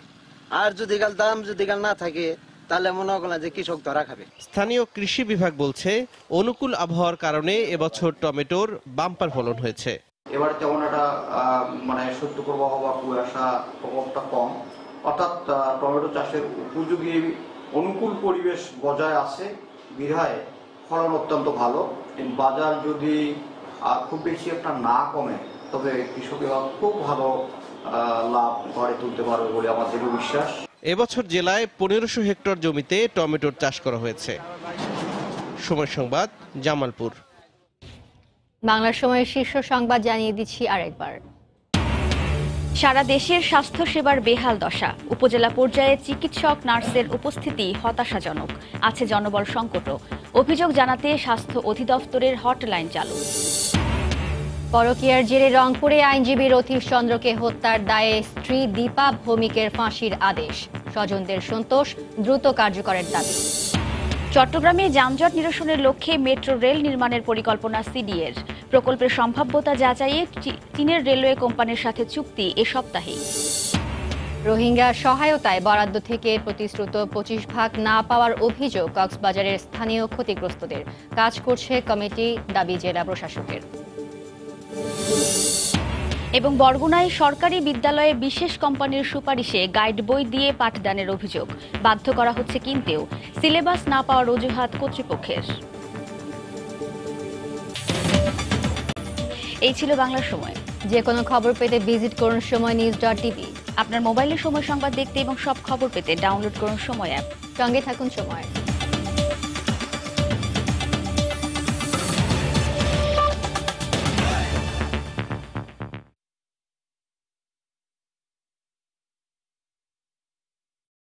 আর যদি কাল দাম যদি কাল না থাকে তাহলে মনে করেন যে কৃষক ধরা খাবে। স্থানীয় কৃষি বিভাগ বলছে অনুকূল আবহাওয়ার কারণে এবছর টমেটোর বাম্পার ফলন হয়েছে। এবার তেমন একটা শৈত্য প্রবাহ বা কুয়াশা প্রভাবটা কম, অর্থাৎ টমেটো চাষের উপযোগী অনুকূল পরিবেশ বজায় আছে বিধায় ফলন অত্যন্ত ভালো। বাজার যদি খুব বেশি একটা না কমে তবে কৃষকেরা খুব ভালো লাভ ঘরে তুলতে পারবে বলে আমার দৃঢ় বিশ্বাস। এবছর জেলায় 1500 হেক্টর জমিতে টমেটোর চাষ করা হয়েছে। সময় সংবাদ, জামালপুর। বাংলার সময়ের শীর্ষ সংবাদ জানিয়ে দিচ্ছি আরেকবার। সারা দেশের স্বাস্থ্য সেবার বেহাল দশা। উপজেলা পর্যায়ে চিকিৎসক নার্সের উপস্থিতি হতাশাজনক, আছে জনবল সংকটও। অভিযোগ জানাতে স্বাস্থ্য অধিদপ্তরের হটলাইন চালু। পরকীয়ার জেরে রংপুরে আইনজীবী রথীশ চন্দ্রকে হত্যার দায়ে স্ত্রী দীপা ভৌমিকের ফাঁসির আদেশ। স্বজনদের সন্তোষ, দ্রুত কার্যকরের দাবি। চট্টগ্রামে যানজট নিরসনের লক্ষ্যে মেট্রো রেল নির্মাণের পরিকল্পনা সিডিএর। প্রকল্পের সম্ভাব্যতা যাচাইয়ে চীনের রেলওয়ে কোম্পানির সাথে চুক্তি এ সপ্তাহেই। রোহিঙ্গা সহায়তায় বরাদ্দ থেকে প্রতিশ্রুত 25% না পাওয়ার অভিযোগ কক্সবাজারের স্থানীয় ক্ষতিগ্রস্তদের। কাজ করছে কমিটি, দাবি জেলা প্রশাসকের। এবং বরগুনায় সরকারি বিদ্যালয়ে বিশেষ কোম্পানির সুপারিশে গাইড বই দিয়ে পাঠদানের অভিযোগ। বাধ্য করা হচ্ছে কিনতেও, সিলেবাস না পাওয়ার অজুহাত কর্তৃপক্ষের। এই ছিল বাংলার সময়। যে কোনো খবর পেতে ভিজিট করুন সময়নিউজ.tv। আপনার মোবাইলে সময় সংবাদ দেখতে এবং সব খবর পেতে ডাউনলোড করুন সময় অ্যাপ। সঙ্গে থাকুন সময়।